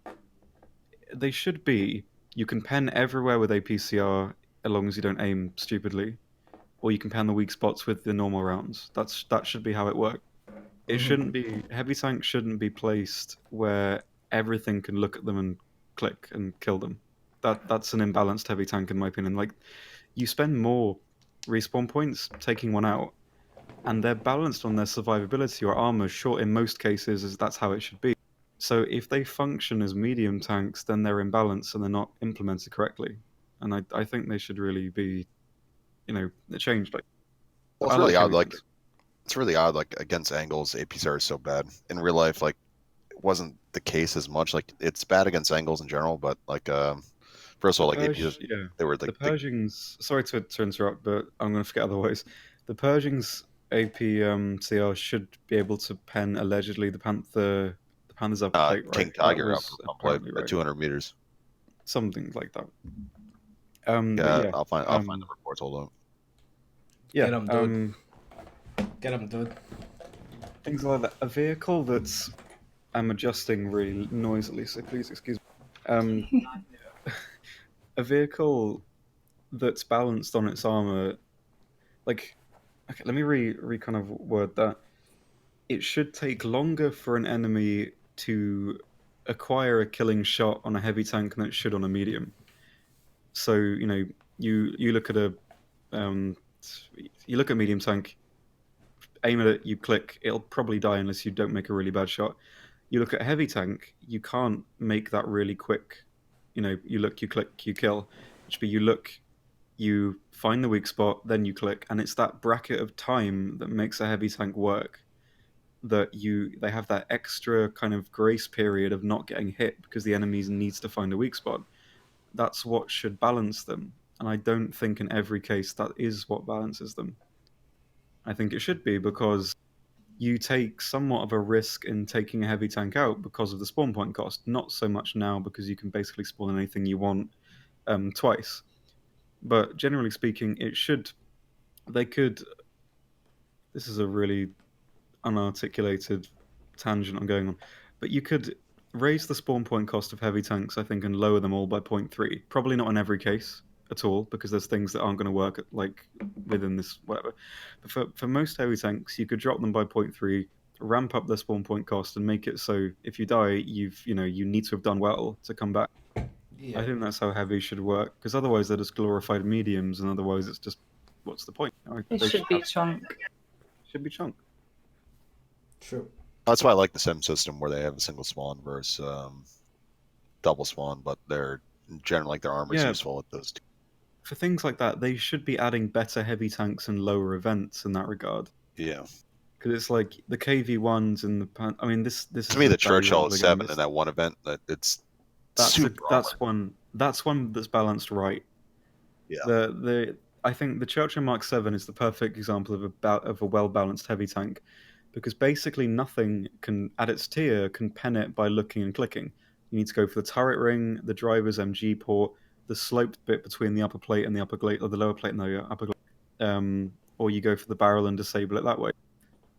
should be, you can pen everywhere with APCR as long as you don't aim stupidly, or you can pen the weak spots with the normal rounds. That should be how it works. It shouldn't be heavy tanks shouldn't be placed where everything can look at them and click and kill them. That's an imbalanced heavy tank in my opinion. Like you spend more respawn points taking one out, and they're balanced on their survivability or armor. Sure, in most cases, is that's how it should be. So if they function as medium tanks, then they're imbalanced and they're not implemented correctly. And I think they should really be, changed. Like Well, I it's really like odd. heavy Like tanks. it's really odd. Like against angles, APCR is so bad. In real life, like it wasn't the case as much. Like it's bad against angles in general, but like first of all, like APCR, Yeah. they were The like Pershings, sorry to interrupt, but I'm going to forget otherwise. The Pershings APCR should be able to pen allegedly the Panther's upper plate, right? King That Tiger was upper plate apparently at right. 200 meters. Something like that. But Yeah, yeah, I'll find the reports. Hold on. yeah. Get 'em, dude. Get him, dude. Things like that. A vehicle that's I'm adjusting really noisily, so please excuse me. A vehicle that's balanced on its armor, like, okay, let me re kind of word that. It should take longer for an enemy to acquire a killing shot on a heavy tank than it should on a medium. So you look at um, you look at a medium tank, aim at it, you click, it'll probably die unless you don't make a really bad shot. You look at a heavy tank, you can't make that really quick. You look, you click, you kill. It should be you look, you find the weak spot, then you click, and it's that bracket of time that makes a heavy tank work. They have that extra kind of grace period of not getting hit because the enemy needs to find a weak spot. That's what should balance them, and I don't think in every case that is what balances them. I think it should be because you take somewhat of a risk in taking a heavy tank out because of the spawn point cost. Not so much now because you can basically spawn anything you want twice. But generally speaking, they could. This is a really unarticulated tangent I'm going on, but you could raise the spawn point cost of heavy tanks, I think, and lower them all by 0.3. Probably not in every case at all, because there's things that aren't going to work like within this whatever. But for most heavy tanks, you could drop them by 0.3, ramp up their spawn point cost, and make it so if you die, you need to have done well to come back. Yeah. I think that's how heavy should work, because otherwise they're just glorified mediums, and otherwise it's just what's the point? It They should be have- chunk. should be chunk. True. That's why I like the sim system where they have a single spawn versus double spawn, but they're generally like their armor is Yeah. useful at those two. For things like that, they should be adding better heavy tanks and lower events in that regard. Yeah. Because it's like the KV-1s and I mean, this To is me, a the bad Churchill example is again. 7 in that one event. It's That's super that's armor. one that's balanced right. Yeah. The I think the Churchill Mark 7 is the perfect example of a well balanced heavy tank. because basically nothing can at its tier can pen it by looking and clicking. You need to go for the turret ring, the driver's MG port, the sloped bit between the upper plate and the upper plate, or the lower plate and the upper plate, or you go for the barrel and disable it that way.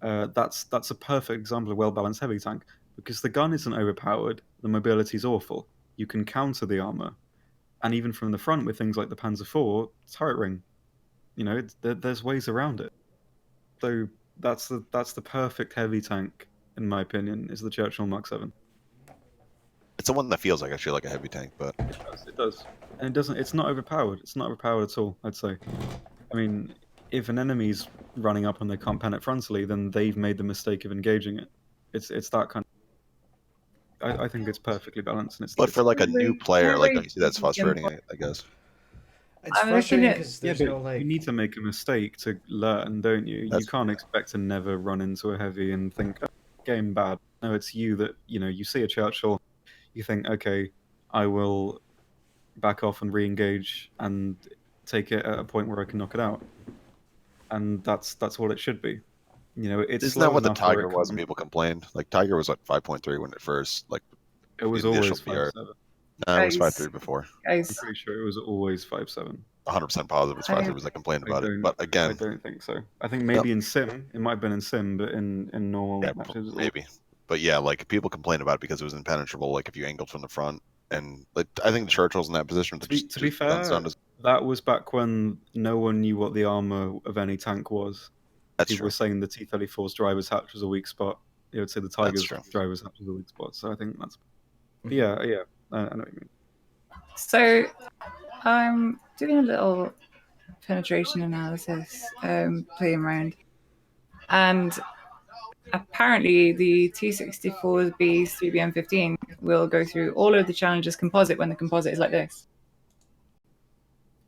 That's a perfect example of well-balanced heavy tank, because the gun isn't overpowered, the mobility is awful. You can counter the armor, and even from the front with things like the Panzer IV turret ring, there's ways around it. So that's the perfect heavy tank, in my opinion, is the Churchill Mark 7. It's the one that feels like actually like a heavy tank, but It does, and it doesn't. It's not overpowered. It's not overpowered at all, I'd say. I mean, if an enemy's running up and they can't pen it frontally, then they've made the mistake of engaging it. It's that kind of... I think it's perfectly balanced, and but for like a new player, like don't you see that's frustrating? I guess. It's frustrating because there's no like. You need to make a mistake to learn, don't you? That's You can't expect to never run into a heavy and think, oh, game bad. No, it's you that you see a Churchill, you think, okay, I will back off and re-engage and take it at a point where I can knock it out, and that's what it should be. It's Isn't slow that what the enough where Tiger it was? And can't- people complained. Like Tiger was like 5.3 when it first It was the initial always PR. 5.7. No, it was Guys. 5.3 before. I'm Guys, pretty sure it was always 5.7. 100% positive it's 5.3 was I complained about it. But I again, don't think so. I think maybe in sim, it might have been in sim, but in normal yeah, matches, maybe. But yeah, like people complained about it because it was impenetrable. Like if you angled from the front, and like I think the Churchill's in that position. To be fair, that was back when no one knew what the armor of any tank was. That's People true. were saying the T-34's driver's hatch was a weak spot. They would say the Tiger's true. driver's hatch was a weak spot. So I think that's... But yeah, I know what you mean. so I'm doing a little penetration analysis, playing around, and apparently the T-64B's 3BM15 will go through all of the challenges composite when the composite is like this.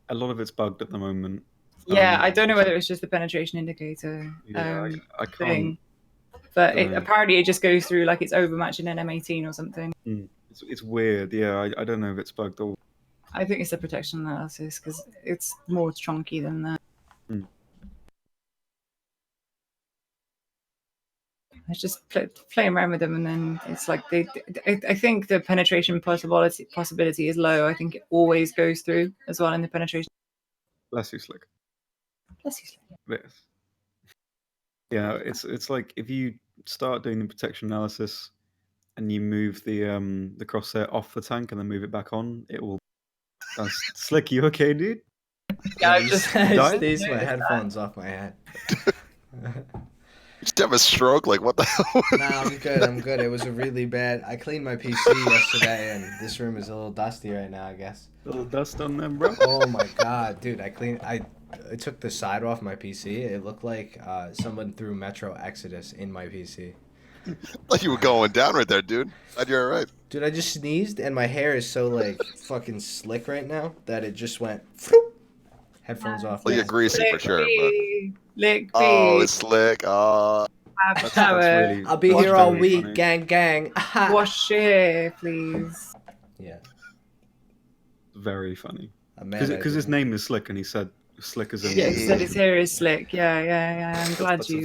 A lot of it's bugged at the moment. Yeah, I don't know whether it's just the penetration indicator I can't. thing, but apparently it just goes through like it's overmatching an M18 or something. It's weird. Yeah, I don't know if it's bugged or... I think it's a protection analysis because it's more chunky than that. I just playing around with them, and then it's like I think the penetration possibility is low. I think it always goes through as well in the penetration. Bless you, Slick. Bless you, Yes. Yeah, it's like if you start doing the protection analysis and you move the crosshair off the tank and then move it back on, it will... Slick, you okay, dude? Yeah, I just died? sneezed my headphones off my head. You just have a stroke? Like what the hell? Nah, I'm good. It was a really bad... I cleaned my PC yesterday, and this room is a little dusty right now, I guess. A little dust on them, bro. Oh my god, dude, I took the side off my PC. It looked like someone threw Metro Exodus in my PC. Like you were going down right there, dude. Glad you're alright. Dude, I just sneezed, and my hair is so, like, fucking slick right now that it just went... Headphones off. Well, you're greasy for sure, but... Lick Oh, it's slick. Oh. Have a That's shower. really... I'll be that's here all very week, funny. gang. Wash your hair, please. Yeah. Very funny. Because Because his name is Slick, and he said Slick as in... Yeah, he said his hair is slick. Yeah. I'm glad That's you.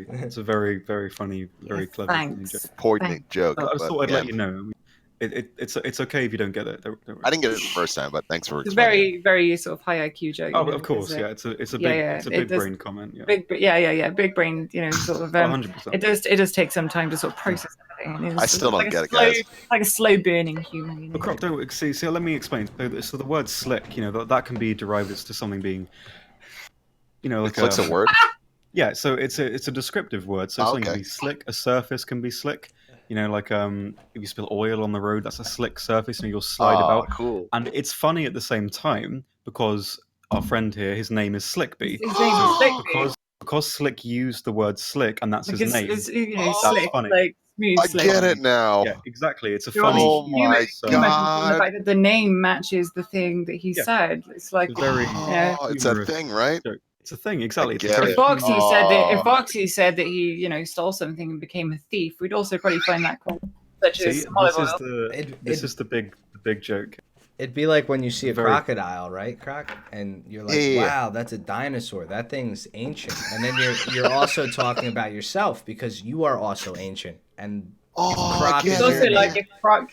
it's a very, very funny, very clever funny joke. Thanks. Poignant joke. I but, thought I'd yeah. let you know. It's okay if you don't get it. Don't worry. I didn't get it the first time, but thanks for It's a explaining. very sort of high IQ joke. Oh, you know, of course, because, yeah. It's a it big does- brain comment. Yeah, big brain. You know, sort of. 100%. It does take some time to sort of process everything. And I still don't like get it, slow, guys. like a slow burning humor. You know? But Crop, don't see. Let me explain. So the word slick, that can be derived as to something being, like Slick's a word? Yeah, so it's a descriptive word. So something can be slick. A surface can be slick. Like if you spill oil on the road, that's a slick surface, and you'll slide about. Cool. And it's funny at the same time because our friend here, his name is Slickby. His name is Slickby. Because Slick used the word slick, and that's his name. It's, That's slick, funny. like smooth. I slick. get it now. Yeah, exactly. It's a You're funny. Oh my Can you imagine God. the fact that the name matches the thing that he said? It's like Very- yeah. Oh, it's a humorous thing, right? joke. It's a thing, exactly. It's a get very it. If Foxy said that, if Oh. Foxy said that he, stole something and became a thief, we'd also probably find that cool. Such See, as olive oil. this is the big joke. It'd be like when you see a Very- crocodile, right, Croc? And you're like, Yeah. wow, that's a dinosaur. That thing's ancient. And then you're also talking about yourself because you are also ancient. And Oh, Croc I is It's get also your it. like name.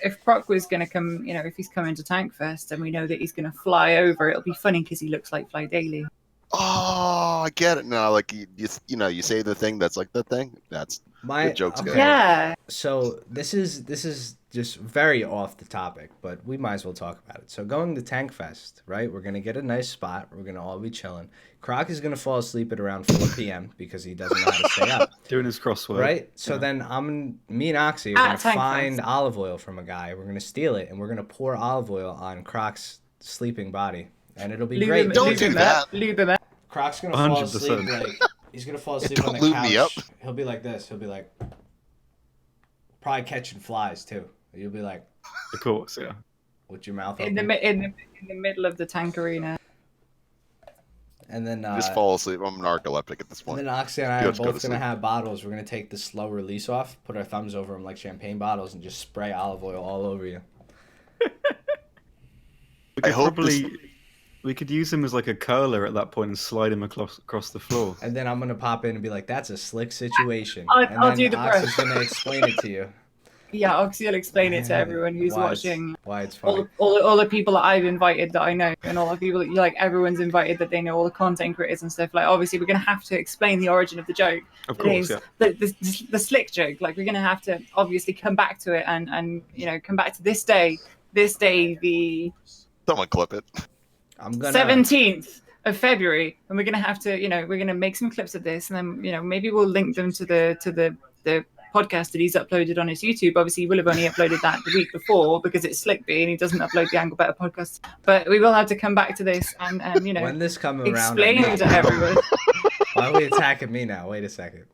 if Croc was going to come, if he's coming to Tankfest and we know that he's going to fly over, it'll be funny because he looks like Fly Daily. Oh, I get it now. Like you say the thing that's like the thing. That's My Good jokes, okay. guys. Yeah. So this is just very off the topic, but we might as well talk about it. So going to Tankfest, right? We're gonna get a nice spot. We're gonna all be chilling. Croc is gonna fall asleep at around 4 p.m. because he doesn't know how to stay up, Doing his crossword. right? So Yeah. then me and Oxy are At gonna Tankfest. find olive oil from a guy. We're gonna steal it and we're gonna pour olive oil on Croc's sleeping body, and it'll be great. Don't do that. Lube him up. Croc's gonna fall 100%. asleep like he's gonna fall asleep on Don't the lube couch. me up. He'll be like this. He'll be like probably catching flies too. You'll be like Of course, yeah. with your mouth In open. the middle of the tank arena. And then Just fall asleep. I'm narcoleptic at this and point. then Oxy and I are Just go both to gonna sleep. have bottles. We're gonna take the slow release off, put our thumbs over them like champagne bottles, and just spray olive oil all over you. We I could hope we could use him as like a curler at that point and slide him across the floor. And then I'm gonna pop in and be like, "That's a slick situation." I'll and then do the Oxy's brush. gonna explain it to you. Yeah, Oxy will explain it to everyone who's Why it's- watching. Why it's funny. All the people that I've invited that I know, and all the people that like everyone's invited that they know, all the content creators and stuff. Like, obviously, we're gonna have to explain the origin of the joke. Of It course, is yeah. the slick joke. Like, we're gonna have to obviously come back to it and come back to this day, the Someone clip it. I'm gonna 17th of February, and we're gonna have to, we're gonna make some clips of this, and then maybe we'll link them to the podcast that he's uploaded on his YouTube. Obviously, he will have only uploaded that the week before because it's Slickbee and he doesn't upload the Angle Better podcast. But we will have to come back to this and when this coming around. explain to everyone. Why are we attacking me now? Wait a second.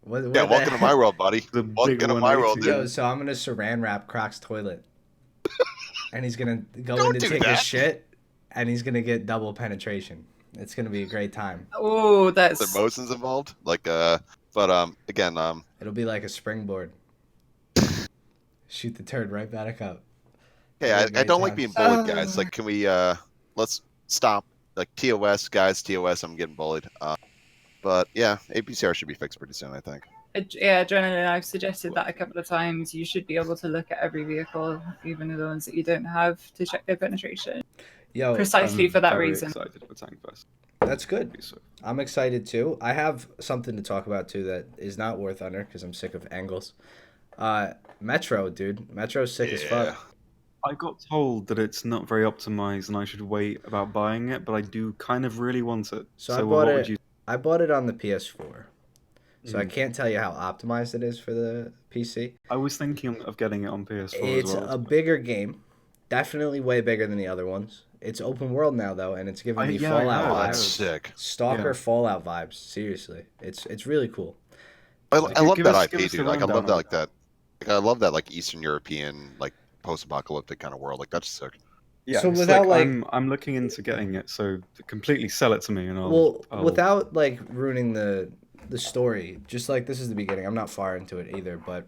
What Yeah, the welcome to heck? my world, buddy. The Welcome big to my world, 180. dude. Yo, so I'm gonna saran wrap Croc's toilet, and he's gonna go Don't in to do take a that. shit, and he's gonna get double penetration. It's gonna be a great time. Oh, There that's emotions involved. Again, It'll be like a springboard. Shoot the turd right back up. hey, It'll be a I great don't like time. being bullied, guys. Like, can we let's stop? Like TOS, guys, TOS. I'm getting bullied. But yeah, APCR should be fixed pretty soon, I think. yeah, Adrenaline. I've suggested that a couple of times. You should be able to look at every vehicle, even the ones that you don't have, to check their penetration. Yo, Precisely I'm for that very reason. excited for Tankfest. that's good. So, I'm excited too. I have something to talk about too that is not worth under because I'm sick of angles. Metro, dude. Metro's sick as fuck. I got told that it's not very optimized and I should wait about buying it, but I do kind of really want it. So I bought what it. would you? I bought it on the PS4, so I Mm. can't tell you how optimized it is for the PC. I was thinking of getting it on PS4 It's as well. a bigger game, definitely way bigger than the other ones. It's open world now though, and it's giving me I Fallout know, Oh, that's vibes, sick. Stalker Yeah. Fallout vibes. Seriously, it's really cool. I Give love us- that give IP, us the dude. Like, I rundown love that, on like that. Like, I love that, like Eastern European, like post-apocalyptic kind of world. Like, that's sick. Yeah, So it's without, like- I'm looking into getting it, so completely sell it to me and I'll. Well, I'll- without like ruining the story, just like this is the beginning. I'm not far into it either, but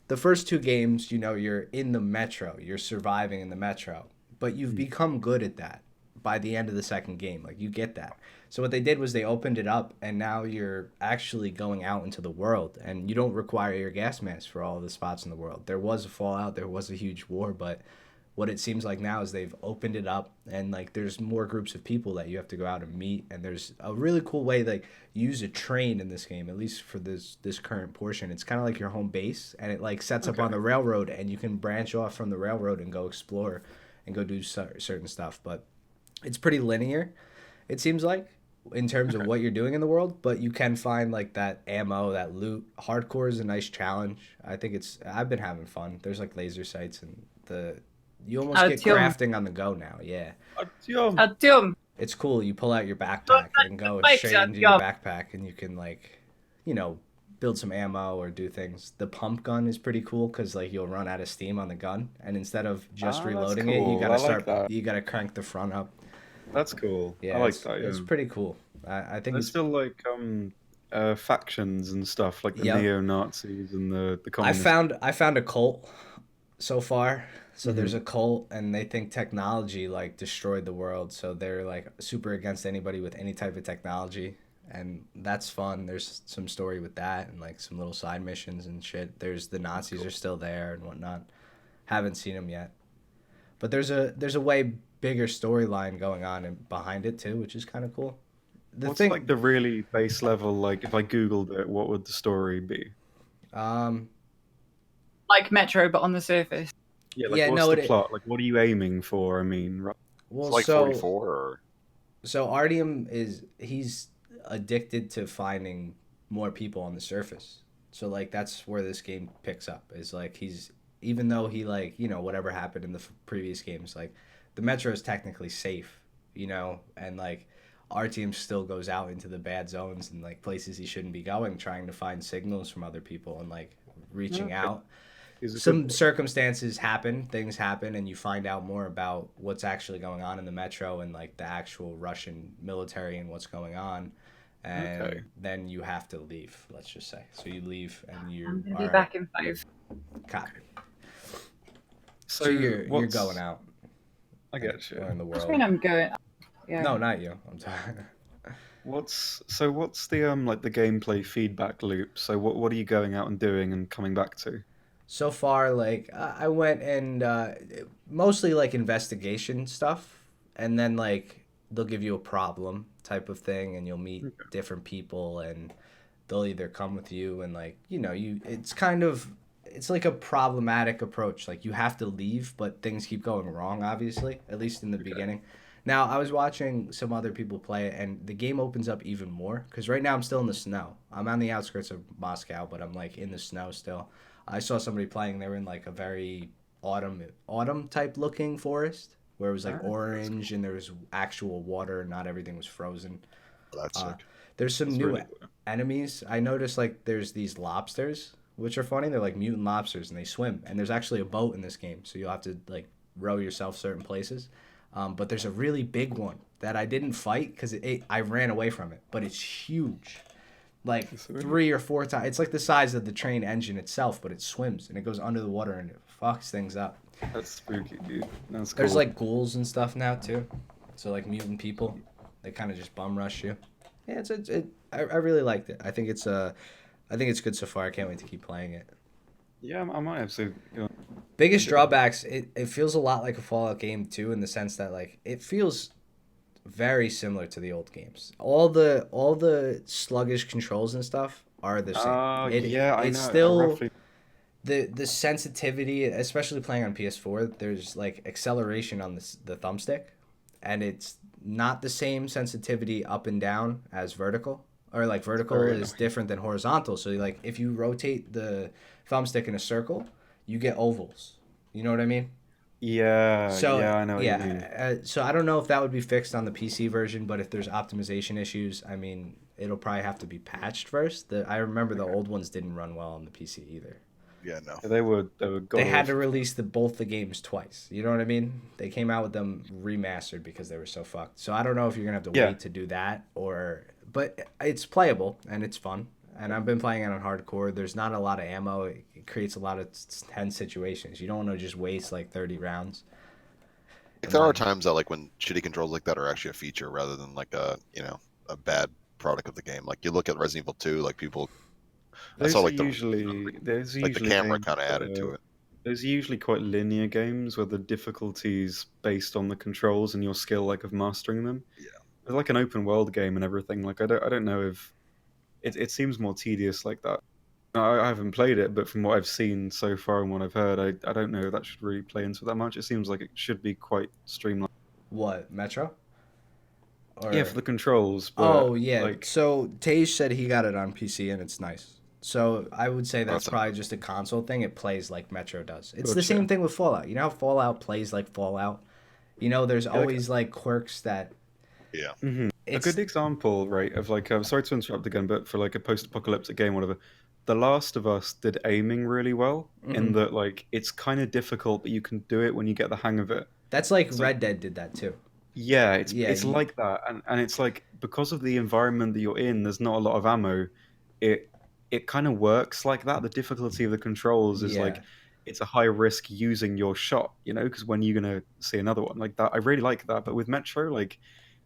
the first two games, you're in the metro, you're surviving in the metro, but you've become good at that by the end of the second game. Like you get that. So what they did was they opened it up, and now you're actually going out into the world, and you don't require your gas mask for all the spots in the world. There was a Fallout, there was a huge war, but what it seems like now is they've opened it up, and like there's more groups of people that you have to go out and meet, and there's a really cool way like you use a train in this game, at least for this current portion. It's kind of like your home base, and it like sets up on the railroad, and you can branch off from the railroad and go explore and go do certain stuff. But it's pretty linear, it seems like, in terms of what you're doing in the world, but you can find like that ammo, that loot. Hardcore is a nice challenge. I've been having fun. There's like laser sights, and you almost get Tium. crafting on the go now. Yeah, Adium. it's cool. You pull out your backpack and go Like straight that, into your yeah. backpack, and you can like, build some ammo or do things. The pump gun is pretty cool because like you'll run out of steam on the gun, and instead of just that's reloading it, you cool. gotta I like start. that. You gotta crank the front up. That's cool. Yeah, I like it's, that. it's Yeah. pretty cool. I think There's it's still like factions and stuff like the Yep. neo Nazis and the I communists. found a cult so far. So there's a cult, and they think technology like destroyed the world. So they're like super against anybody with any type of technology, and that's fun. There's some story with that, and like some little side missions and shit. There's the Nazis are still there and whatnot. Haven't seen them yet, but there's a way bigger storyline going on and behind it too, which is kind of cool. The What's thing, like the really base level? Like, if I googled it, what would the story be? um, Like Metro, but on the surface. Yeah, like yeah, what's no, the plot? Like, what are you aiming for? I mean, well, It's like so 44 or so Artyom he's addicted to finding more people on the surface. So like that's where this game picks up. Is like he's even though he like whatever happened in the previous games, like the metro is technically safe, and like Artyom still goes out into the bad zones and like places he shouldn't be going, trying to find signals from other people and like reaching okay. out. He's a Some good boy. circumstances happen, things happen, and you find out more about what's actually going on in the metro and like the actual Russian military and what's going on. And Okay. then you have to leave, let's just say. So you leave and you I'm gonna be are back in 5. copy. So So you're what's going out I get you. or in the That's world. when I'm going. Yeah. No, not you. I'm sorry. What's the like the gameplay feedback loop? So what are you going out and doing and coming back to? So far, like I went and mostly like investigation stuff, and then like they'll give you a problem type of thing, and you'll meet different people, and they'll either come with you, and like it's like a problematic approach. Like you have to leave, but things keep going wrong. Obviously, at least in the beginning. Now I was watching some other people play it, and the game opens up even more because right now I'm still in the snow. I'm on the outskirts of Moscow, but I'm like in the snow still. I saw somebody playing. They were in like a very autumn type looking forest where it was like Ah, that's orange and there was actual water. Not everything was frozen. that's Uh, sick. there's some That's new really cool. enemies. I noticed like there's these lobsters which are funny. They're like mutant lobsters and they swim. And there's actually a boat in this game, so you'll have to like row yourself certain places. But there's a really big one that I didn't fight because I ran away from it. But it's huge, like That's really 3 or 4 times. It's like the size of the train engine itself, but it swims and it goes under the water and it fucks things up. That's spooky, dude. That's cool. There's like ghouls and stuff now too, so like mutant people, they kind of just bum rush you. Yeah, I really liked it. I think it's good so far. I can't wait to keep playing it. Yeah, I might have to. Biggest drawbacks, it feels a lot like a Fallout game too, in the sense that like it feels very similar to the old games. All the sluggish controls and stuff are the same. Oh, It yeah, I it's know. I still roughly. the sensitivity, especially playing on PS4. There's like acceleration on the thumbstick, and it's not the same sensitivity up and down as vertical. Or like vertical Very is annoying. different than horizontal. So like if you rotate the thumbstick in a circle, you get ovals. You know what I mean? Yeah, So yeah, I know what you mean. yeah, so I don't know if that would be fixed on the PC version, but if there's optimization issues, I mean, it'll probably have to be patched first. I remember the Okay. old ones didn't run well on the PC either. Yeah, no. They were They god had to awful. release both the games twice. You know what I mean? They came out with them remastered because they were so fucked. So I don't know if you're gonna have to Yeah, wait to do that but it's playable and it's fun. And I've been playing it on hardcore. There's not a lot of ammo. It creates a lot of tense situations. You don't want to just waste like 30 rounds. Like And there are then times that like when shitty controls like that are actually a feature rather than like a bad product of the game. Like you look at Resident Evil 2, like people I saw those are like the usually camera games kind of that added to are it. those are usually quite linear games where the difficulty's based on the controls and your skill like of mastering them. Yeah. It's like an open world game and everything. Like I don't know if it seems more tedious like that. I haven't played it, but from what I've seen so far and what I've heard, I don't know if that should really play into that much. It seems like it should be quite streamlined. what, Metro? Yeah, for Or the controls, oh but yeah. like So Tage said he got it on PC and it's nice. So I would say that's That's probably just a console thing. It plays like Metro does. It's the gotcha. same thing with Fallout. You know how Fallout plays like Fallout? There's Yeah, like always like quirks that Yeah. a it's good example, right, of like sorry to interrupt again, but for like a post-apocalyptic game, whatever. The Last of Us did aiming really well in mhm. that like it's kind of difficult, but you can do it when you get the hang of it. That's like So Red Dead did that too. yeah, Yeah, it's like that, and it's like because of the environment that you're in, there's not a lot of ammo. It kind of works like that. The difficulty of the controls is yeah. like it's a high risk using your shot, you know, because when you're gonna see another one like that, I really like that. But with Metro, like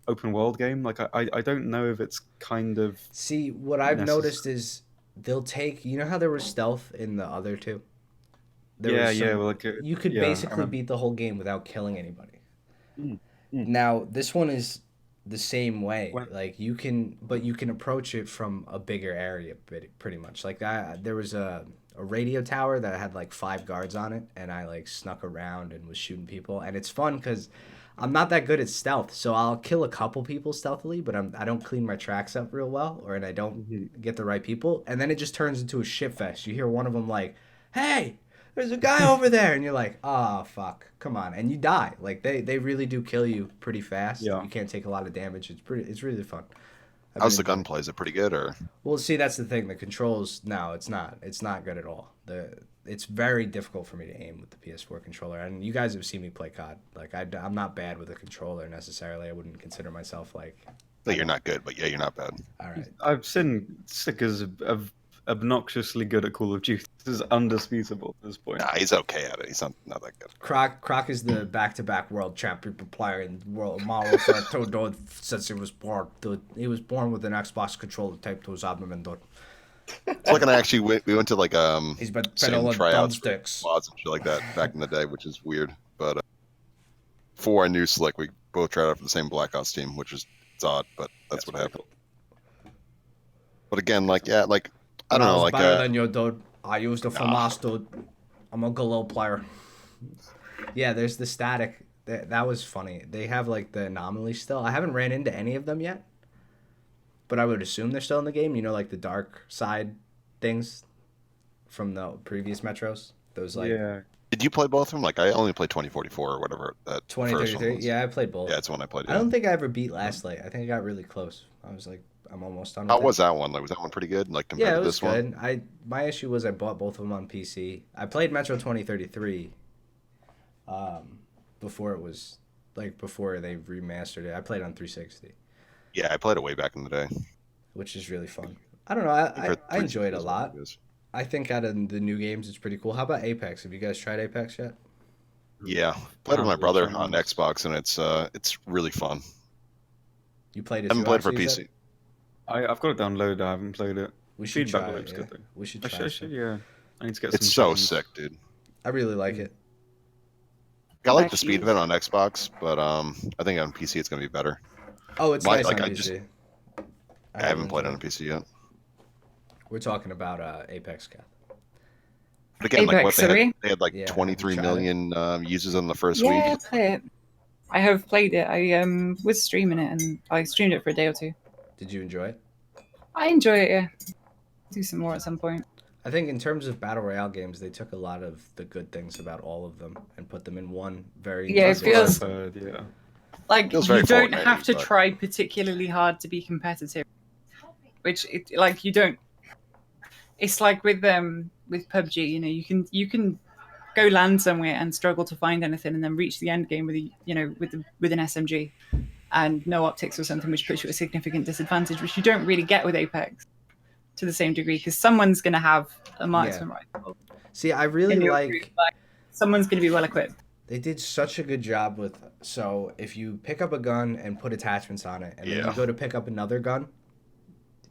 open world game, like I don't know if it's kind of See, what I've necessary. noticed is they'll take. You know how there was stealth in the other two. There Yeah, was yeah, some. well, like You could yeah, I basically remember. beat the whole game without killing anybody. Mm, mm. Now this one is the same way. When, Like you can, but you can approach it from a bigger area, pretty much. Like there was a radio tower that had like 5 guards on it, and I like snuck around and was shooting people, and it's fun because I'm not that good at stealth, so I'll kill a couple people stealthily, but I don't clean my tracks up real well, and I don't Mhm. get the right people, and then it just turns into a shit fest. You hear one of them like, "Hey, there's a guy over there," and you're like, "Oh fuck, come on," and you die. Like they really do kill you pretty fast. Yeah. You can't take a lot of damage. It's really fun. I've been How's the enjoying it. gunplay? Is it pretty good or? Well, see, that's the thing. The controls, no, it's not. It's not good at all. It's very difficult for me to aim with the PS4 controller. And you guys have seen me play COD. Like I'm not bad with a controller necessarily. I wouldn't consider myself like. No, you're not good, but yeah, you're not bad. All right. I've seen Stickers of obnoxiously good at Call of Duty. This is undisputable at this point. Nah, he's okay at it. He's not that good. Croc is the back-to-back world champion player in World Modern Warfare 2 dude, since he was born. Dude, he was born with an Xbox controller taped to his abdomen, dude. It's like, we went to like He's been same pedaling tryouts for thumbsticks. squads and shit like that back in the day, which is weird. But before I knew Slick, we both tried out for the same Black Ops team, which is it's odd, but that's what pretty happened. But again, like yeah, like I But don't I know, was like better than you, dude. I used the FAMAS, dude. I'm a good little player. Yeah, there's the static. That was funny. They have like the anomalies still. I haven't ran into any of them yet, but I would assume they're still in the game. You know, like the dark side things from the previous Metros. Those like Yeah. Did you play both of them? Like I only played 2044 or whatever that first one 2033. was. Yeah, I played both. Yeah, it's the one I played. I Yeah. don't think I ever beat Last Light. I think I got really close. I was like, I'm almost done. How with it. was that one? Like was that one pretty good? Like compared Yeah, it to was this one? good. My issue was I bought both of them on PC. I played Metro 2033 before it was before they remastered it. I played on 360, Yeah, I played it way back in the day. which is really fun. I don't know. I enjoy it a 360 lot. is. I think out of the new games, it's pretty cool. How about Apex? Have you guys tried Apex yet? Yeah, played with my brother Trying on this. Xbox, and it's really fun. You played it I haven't too, played it for Oxy, you said? PC. I've got it downloaded. I haven't played it. We should Feedback try loop's it. good Yeah. though. We should I try should, it. yeah. I need to get It's some so chickens. sick, dude. I really like it. I like Like the speed of you. it on Xbox, but I think on PC it's gonna be better. Oh, it's My- nice like, on I PC. just- I I haven't really played on enjoy it. PC yet. We're talking about Apex, Kath. But again, like what Apex 3? they had like Yeah, 23 have you tried million users on the first Yeah, week. play it. I have played it. I was streaming it, and I streamed it for a day or two. Did you enjoy it? I enjoy it. Yeah, do some more at some point. I think in terms of battle royale games, they took a lot of the good things about all of them and put them in one very. Yeah, it basic feels- system. I've heard, yeah. Like Feels you very don't Fortnite-y, have to but- try particularly hard to be competitive, like you don't. It's like with PUBG, you know, you can go land somewhere and struggle to find anything, and then reach the end game with with an SMG and no optics or something, which puts you at a significant disadvantage, which you don't really get with Apex to the same degree, because someone's going to have a marksman rifle. See, I really in your like. group, someone's going to be well equipped. They did such a good job with. So if you pick up a gun and put attachments on it, and then Yeah. you go to pick up another gun,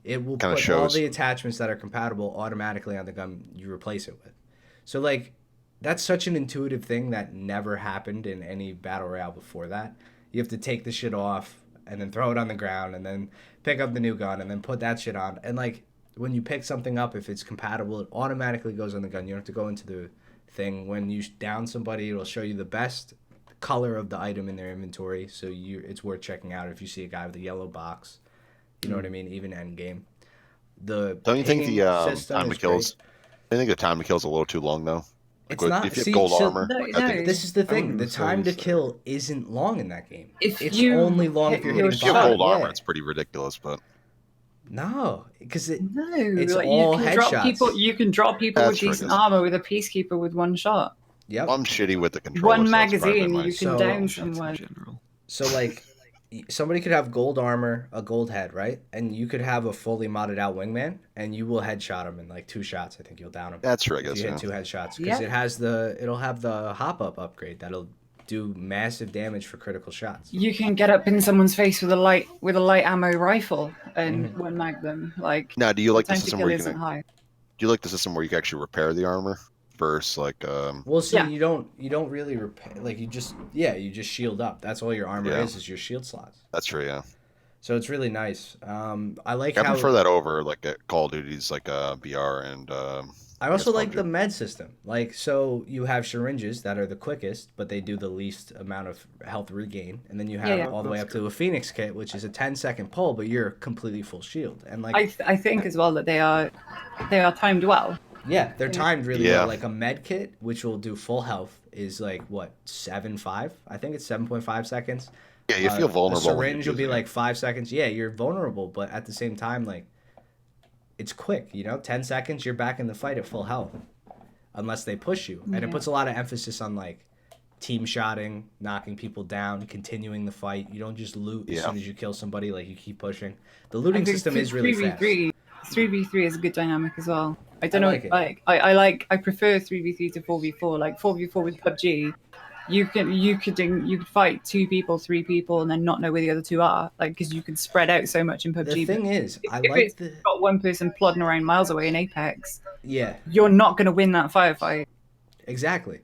it will Kinda put all shows. the attachments that are compatible automatically on the gun you replace it with. So like, that's such an intuitive thing that never happened in any battle royale before that. You have to take the shit off and then throw it on the ground and then pick up the new gun and then put that shit on. And like, when you pick something up, if it's compatible, it automatically goes on the gun. You don't have to go into the thing. When you down somebody, it'll show you the best color of the item in their inventory, so it's worth checking out if you see a guy with a yellow box. You know what I mean? Even end game. The Don't you think picking the system time to is kills? great. I think the time to kill is a little too long though. It's Like, not. if you have See, gold so armor, No, like, I no. think this is the I thing. wouldn't The say time to so. kill isn't long in that game. If It's you only long if hit you're your hitting if you have shot, gold armor, yeah. it's pretty ridiculous. But No, because No, It's like, all you can drop headshots. people. You can drop people That's with decent true. armor with a peacekeeper with one shot. yep. I'm shitty with the controller. One so that's probably magazine, my- you can So- down Shit in someone. general. So like, somebody could have gold armor, a gold head, right? And you could have a fully modded out wingman, and you will headshot him in like 2 shots. I think you'll down him. That's true, I If guess. you hit Yeah. 2 headshots, because it'll have the hop up upgrade that'll do massive damage for critical shots. You can get up in someone's face with a light ammo rifle and one mag them. Like, Now, do you like the time to system kill where you isn't can? high. Do you like the system where you can actually repair the armor versus like? Well, see, Yeah. you don't really repair. Like you just shield up. That's all your armor Yeah. is your shield slots. That's true. Yeah. So it's really nice. I like I how prefer that over like Call of Duty's like BR and. I also guess like the PUBG. med system. Like, so you have syringes that are the quickest, but they do the least amount of health regain, and then you have Yeah. all the way up to a Phoenix kit, which is a 10-second pull, but you're completely full shield. And like, I think as well that they are timed well. yeah, they're timed really Yeah. well. Like a med kit, which will do full health, is like what 7.5? I think it's 7.5 seconds. Yeah, you feel vulnerable. A when syringe you're will be using it. like 5 seconds. Yeah, you're vulnerable, but at the same time, like, it's quick. 10 seconds, you're back in the fight at full health, unless they push you. And it Yeah. puts a lot of emphasis on like team shotting, knocking people down, continuing the fight. You don't just loot as Yeah. soon as you kill somebody. Like you keep pushing. The I looting think system is really fast. 3v3 is a good dynamic as well. I don't I know. like it. I prefer 3v3 to 4v4. Like 4v4 with PUBG, you could fight 2 people, 3 people, and then not know where the other 2 are. Like because you can spread out so much in PUBG. The thing is, I if like it's the got one person plodding around miles away in Apex, yeah. you're not going to win that firefight. Exactly.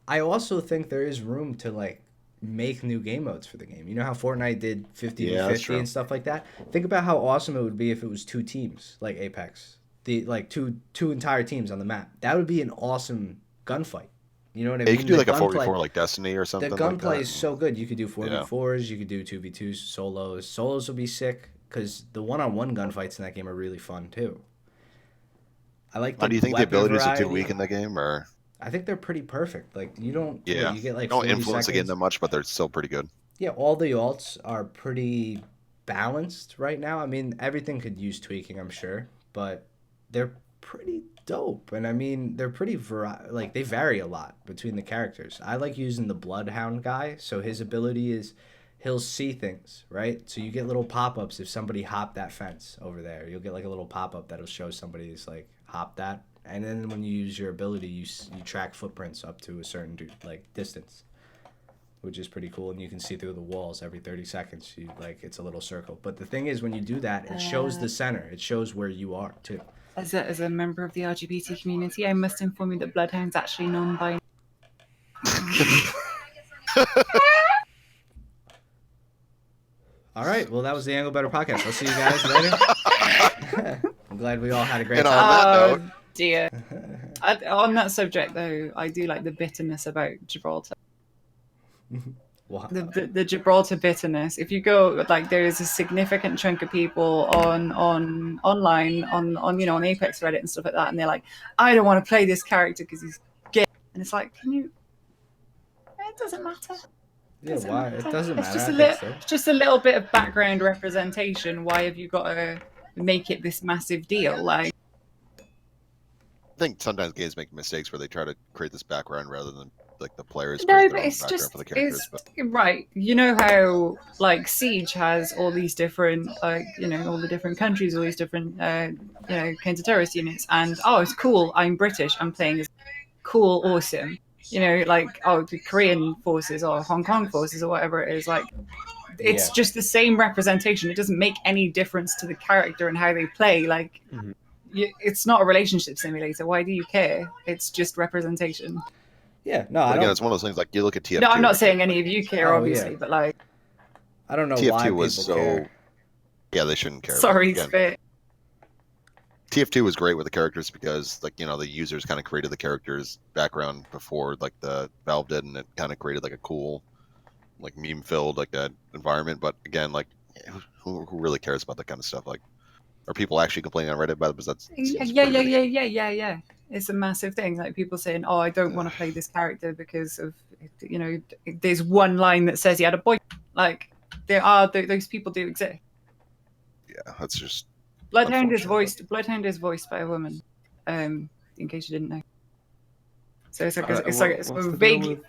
I also think there is room to like make new game modes for the game. You know how Fortnite did 50 Yeah, that's 50 true. and stuff like that? Think about how awesome it would be if it was 2 teams like Apex. The like two entire teams on the map. That would be an awesome gunfight. You know what I Yeah, mean? you could do The like a gunplay- 4v4 like Destiny or The something. gunplay like that. is so good. You could do 4v4s, you could do 2v2s, solos. Solos would be sick because the one-on-one gunfights in that game are really fun too. I like the Do you think the weapon abilities are too variety. weak in the game, or I think they're pretty perfect. Like you don't yeah, you get like don't 40 influence the game seconds. that much, but they're still pretty good. Yeah, all the alts are pretty balanced right now. I mean, everything could use tweaking, I'm sure, but they're pretty dope. And I mean, they're pretty like they vary a lot between the characters. I like using the Bloodhound guy, so his ability is he'll see things, right? So you get little pop-ups if somebody hopped that fence over there. You'll get like a little pop-up that'll show somebody's like hopped that. And then when you use your ability, you track footprints up to a certain like distance, which is pretty cool. And you can see through the walls every 30 seconds. It's a little circle. But the thing is, when you do that, it shows the center. It shows where you are too. As a member of the LGBT community, I must inform you that Bloodhound's actually non-binary. All right. Well, that was the Angle Better podcast. I'll see you guys later. I'm glad we all had a great And time. on that note, Dear. On that subject, though, I do like the bitterness about Gibraltar. Wow. The Gibraltar bitterness. If you go, like, there is a significant chunk of people online on Apex Reddit and stuff like that, and they're like, I don't want to play this character because he's gay, and it's like, it doesn't matter. Yeah, why? It doesn't It's matter. just I a think little, so. just a little bit of background representation. Why have you got to make it this massive deal? Like, I think sometimes games make mistakes where they try to create this background rather than like the players no, create but their own it's background just for the characters. it's But right. You know how like Siege has all these different all the different countries, all these different counter-terrorist units, and it's cool. I'm British. I'm playing as cool, awesome. The Korean forces or Hong Kong forces or whatever it is. Like, it's Yeah. just the same representation. It doesn't make any difference to the character and how they play. Like, it's not a relationship simulator. Why do you care? It's just representation. Yeah, no, I again, don't. it's one of those things like you look at TF2. No, I'm not saying any of you care, Oh, obviously, yeah. but like, I don't know why TF2 people was so. care. Yeah, they shouldn't care. but sorry, again, Spit. TF2 was great with the characters because the users kind of created the characters background before like the Valve did, and it kind of created like a cool, like meme filled like that environment. But again, like who really cares about that kind of stuff? Like, are people actually complaining on Reddit about it? Because that's Yeah. It's a massive thing. Like people saying, "Oh, I don't want to play this character because of there's one line that says he had a boy." Like those people do exist. Yeah, that's just Bloodhound is unfortunate. voiced by a woman. In case you didn't know. So it's What's a the big deal with-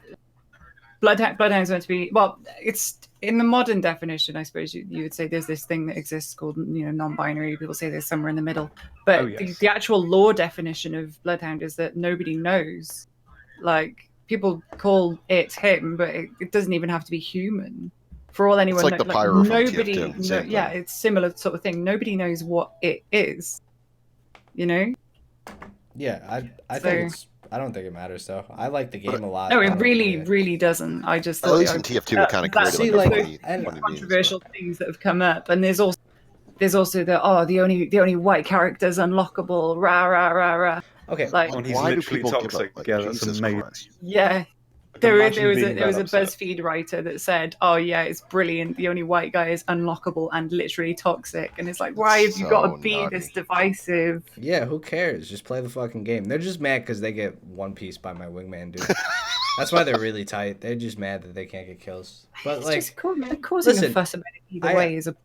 Bloodhound's meant to be. Well, it's in the modern definition, I suppose you would say there's this thing that exists called, non-binary. People say there's somewhere in the middle. But Oh, yes. the actual law definition of bloodhound is that nobody knows. Like, people call it him, but it doesn't even have to be human. For all anyone It's like the pyro from nobody, TF2, same yeah, thing. it's similar sort of thing. Nobody knows what it is. Yeah, I think it's. I don't think it matters though. I like the game a lot. No, I it don't really, really- really doesn't. I just At thought least in TF2, it kind of that's created See, like a like, funny, and funny controversial memes. things that have come up, and there's also the only white character's unlockable, rah rah rah rah. Okay, Like, When he's Why do literally people give toxic. up? Like, Yeah, that's Jesus amazing. Christ. yeah. Like, There imagine was being that a upset. BuzzFeed writer that said, "Oh yeah, it's brilliant. The only white guy is unlockable and literally toxic." And it's like, why have you got to So be nutty. this divisive? yeah, who cares? Just play the fucking game. They're just mad because they get one piece by my wingman, dude. That's why they're really tight. They're just mad that they can't get kills. But It's like, just causing listen, a fuss about it either way is a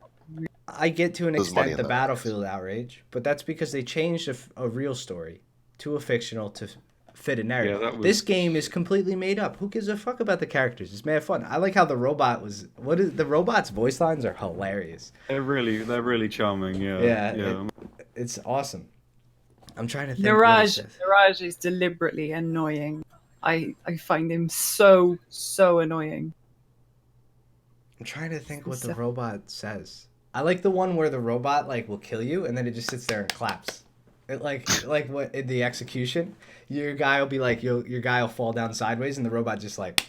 I get to an There's money extent in the that, I guess. Battlefield outrage, but that's because they changed a real story to a fictional to fit a narrative. that was- This game is completely made up. Who gives a fuck about the characters? It's mad fun. I like how the robot was. The robot's voice lines are hilarious. They're really charming. Yeah. Yeah, It's awesome. I'm trying to think. what it Niraj. says. Niraj is deliberately annoying. I find him so annoying. I'm trying to think what the robot says. I like the one where the robot like will kill you and then it just sits there and claps. It like what in the execution, your guy will be like your guy will fall down sideways and the robot just like,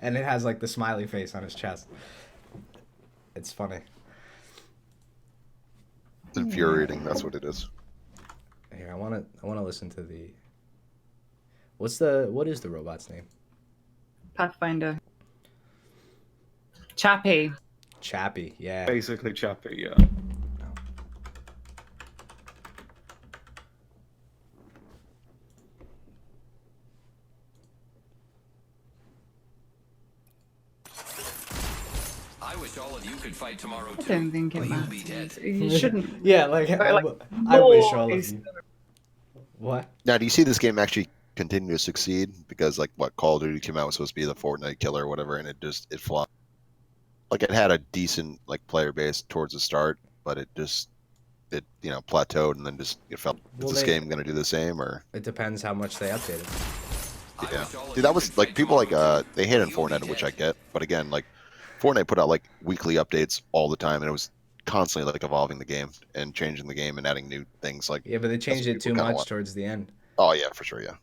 and it has like the smiley face on his chest. It's funny. It's infuriating. That's what it is. Here, I wanna listen to the. What is the robot's name? Pathfinder. Chappie. Chappie. Yeah. Basically, Chappie. Yeah. I wish all of you could fight tomorrow I too. don't think it But you'll be matters. dead. You shouldn't. Yeah, like, But, I wish more all of is- you. What? Now, do you see this game actually continue to succeed? Because like what Call of Duty came out was supposed to be the Fortnite killer or whatever, and it flopped. Like it had a decent like player base towards the start, but it plateaued and then just it felt. Well, Is this they- game going to do the same or? It depends how much they updated. I Yeah, wish all of dude, you that could was like fight people like tomorrow, too. they hate on You'll be Fortnite, which I dead. get, but again, like Fortnite put out like weekly updates all the time, and it was constantly like evolving the game and changing the game and adding new things. Like, Yeah, but they changed what it too people kinda much want. towards the end. oh yeah, for sure, yeah.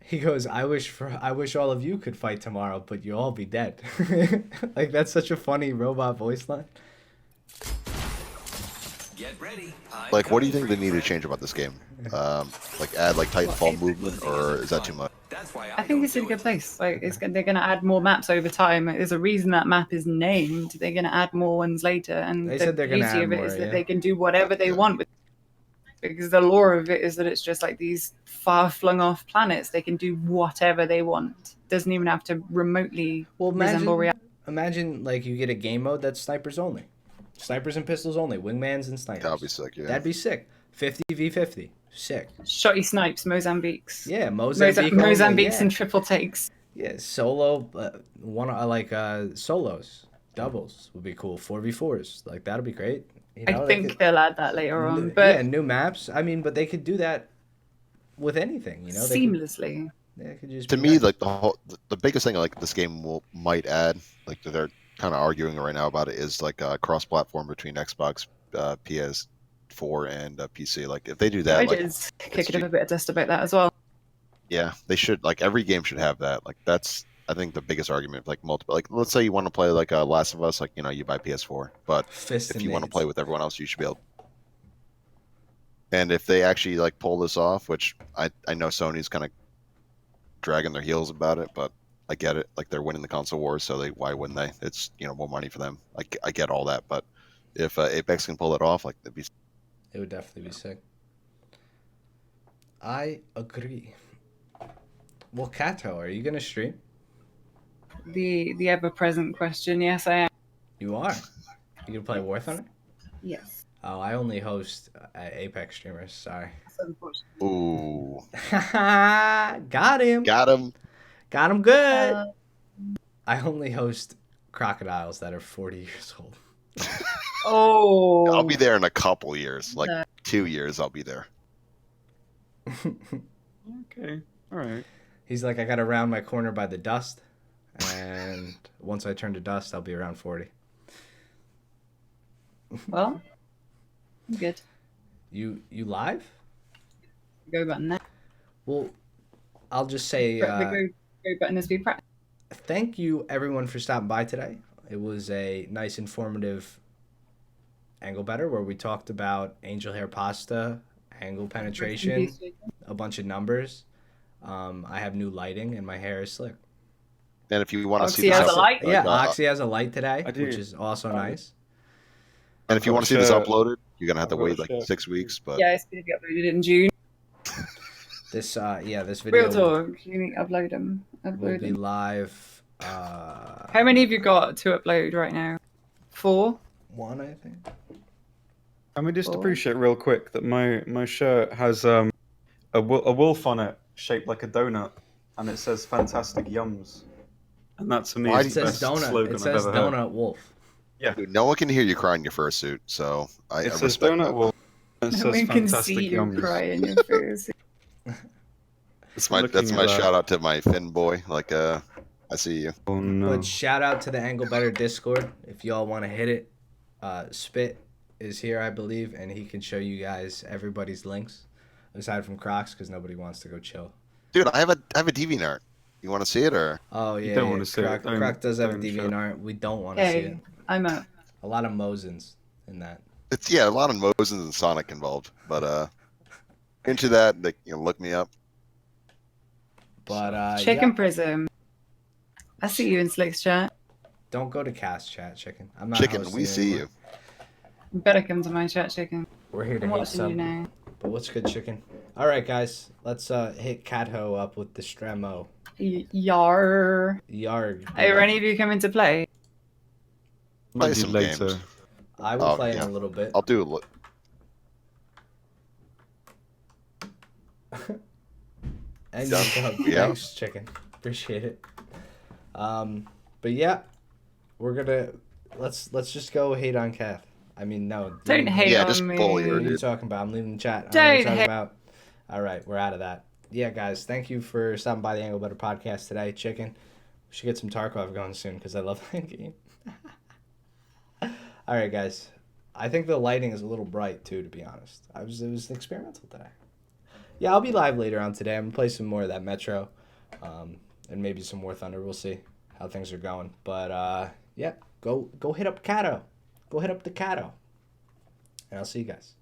He goes, I wish all of you could fight tomorrow, but you'll all be dead. Like that's such a funny robot voice line. Get ready. I'm Like, what do you coming think for they need to friend. change about this game? Like add like Titanfall movement, or is that too much? That's why I think don't it's in a do good it. place. Like they're going to add more maps over time. There's a reason that map is named. They're going to add more ones later, and They the said they're gonna beauty add of it more, is that yeah. they can do whatever they Yeah. want with. Because the lore of it is that it's just like these far flung off planets. They can do whatever they want. Doesn't even have to remotely Well, resemble reality. imagine like you get a game mode that's snipers only, snipers and pistols only, wingmans and snipers. That'd be sick, yeah. That'd be sick. 50v50, sick. Shotty snipes, Mozambiques. Yeah, Mozambique. Mozambiques only, and triple takes. yeah, solo. Solos, doubles would be cool. 4v4s, like that'd be great. You know, I they think could- they'll add that later on, N- but yeah, new maps. I mean, but they could do that with anything. You know, seamlessly. They could just To be me, nice. like the biggest thing like this game might add, like that they're kind of arguing right now about it, is like cross-platform between Xbox, PS4, and PC. Like if they do that, I like just kicking up a bit of dust about that as well. yeah, they should. Like every game should have that. Like that's I think the biggest argument. Like multiple. Like let's say you want to play like Last of Us, like you buy PS4, but Fist if and you want to nades. play with everyone else, you should be able. And if they actually like pull this off, which I know Sony's kind of dragging their heels about it, but I get it. Like they're winning the console wars, so why wouldn't they? It's more money for them. Like I get all that, but if Apex can pull it off, like that'd be. It would definitely be sick. I agree. Well, Kato, are you gonna stream? The ever present question. Yes, I am. You are. You gonna play War Thunder? Yes. Oh, I only host Apex streamers. Sorry. That's unfortunate. Ooh, Got him. got him. Got him good. Uh, I only host crocodiles that are 40 years old. Oh, I'll be there in a couple years, like No. 2 years. I'll be there. Okay. All right. He's like, I got to round my corner by the dust, and once I turn to dust, I'll be around 40. well, good. You live? Go button there. Well, I'll just say The go button has been pressed. thank you everyone for stopping by today. It was a nice, informative angle better where we talked about angel hair pasta, angle penetration, a bunch of numbers. I have new lighting and my hair is slick. And if you want to Oxy see this, has a light? Yeah, Oxy has a light today, I do. which is also nice. and if you I've want to got see this a- uploaded, you're gonna have to I've got wait a like shirt. 6 weeks. But Yeah, it's going to be uploaded in June. This this video Real talk. You need to upload them. will Upload be them. live. How many have you got to upload right now? 4? One, I think. I mean, just Cool. appreciate real quick that my shirt has a wolf on it shaped like a donut, and it says "Fantastic Yums," and that to me Why It is the says best donut. slogan It says I've ever heard. donut wolf. dude, no one can hear you cry in your fursuit, so I It says respect donut that. wolf. It No says one can "Fantastic see you Yums." cry in your face. That's Looking my at that. shout out to my Finn boy. Like I see you. Oh no! But shout out to the Angle Better Discord. If y'all want to hit it, Spit is here, I believe, and he can show you guys everybody's links, aside from Crocs, because nobody wants to go chill. Dude, I have a DeviantArt. You want to see it or? Oh yeah, don't yeah. wanna see it. Croc does have a Don't show deviant it. art. We don't want to see it. Okay, I'm up. A lot of Mosins in that. It's a lot of Mosins and Sonic involved, but into that, like look me up. But Chicken yeah, Prism. I see you in Slick's chat. don't go to cast chat, chicken. I'm not Chicken, hosting we see anymore. You better come to my chat, Chicken. We're here to I'm hate watching you some. now. But what's good, chicken? All right, guys, let's hit Catho up with the Stremo. Yar. Yarg. Are any of you coming to play? Play Might do some later. games. I will Oh, play yeah. in a little bit. I'll do a look. And Yeah. Yeah. thanks, chicken. Appreciate it. But yeah, we're gonna let's just go hate on Kath. I mean, no. Don't hate Yeah, on just me. bully her, What are you dude. talking about? I'm leaving the chat. I Don't don't know what you're talking hate- about. All right, we're out of that. Yeah, guys, thank you for stopping by the Angle Better podcast today, chicken. We should get some Tarkov going soon because I love that game. All right, guys. I think the lighting is a little bright too, to be honest. It was experimental today. Yeah, I'll be live later on today. I'm gonna play some more of that Metro, and maybe some more Thunder. We'll see how things are going. But yeah, go hit up Cato. Go hit up the Cato, and I'll see you guys.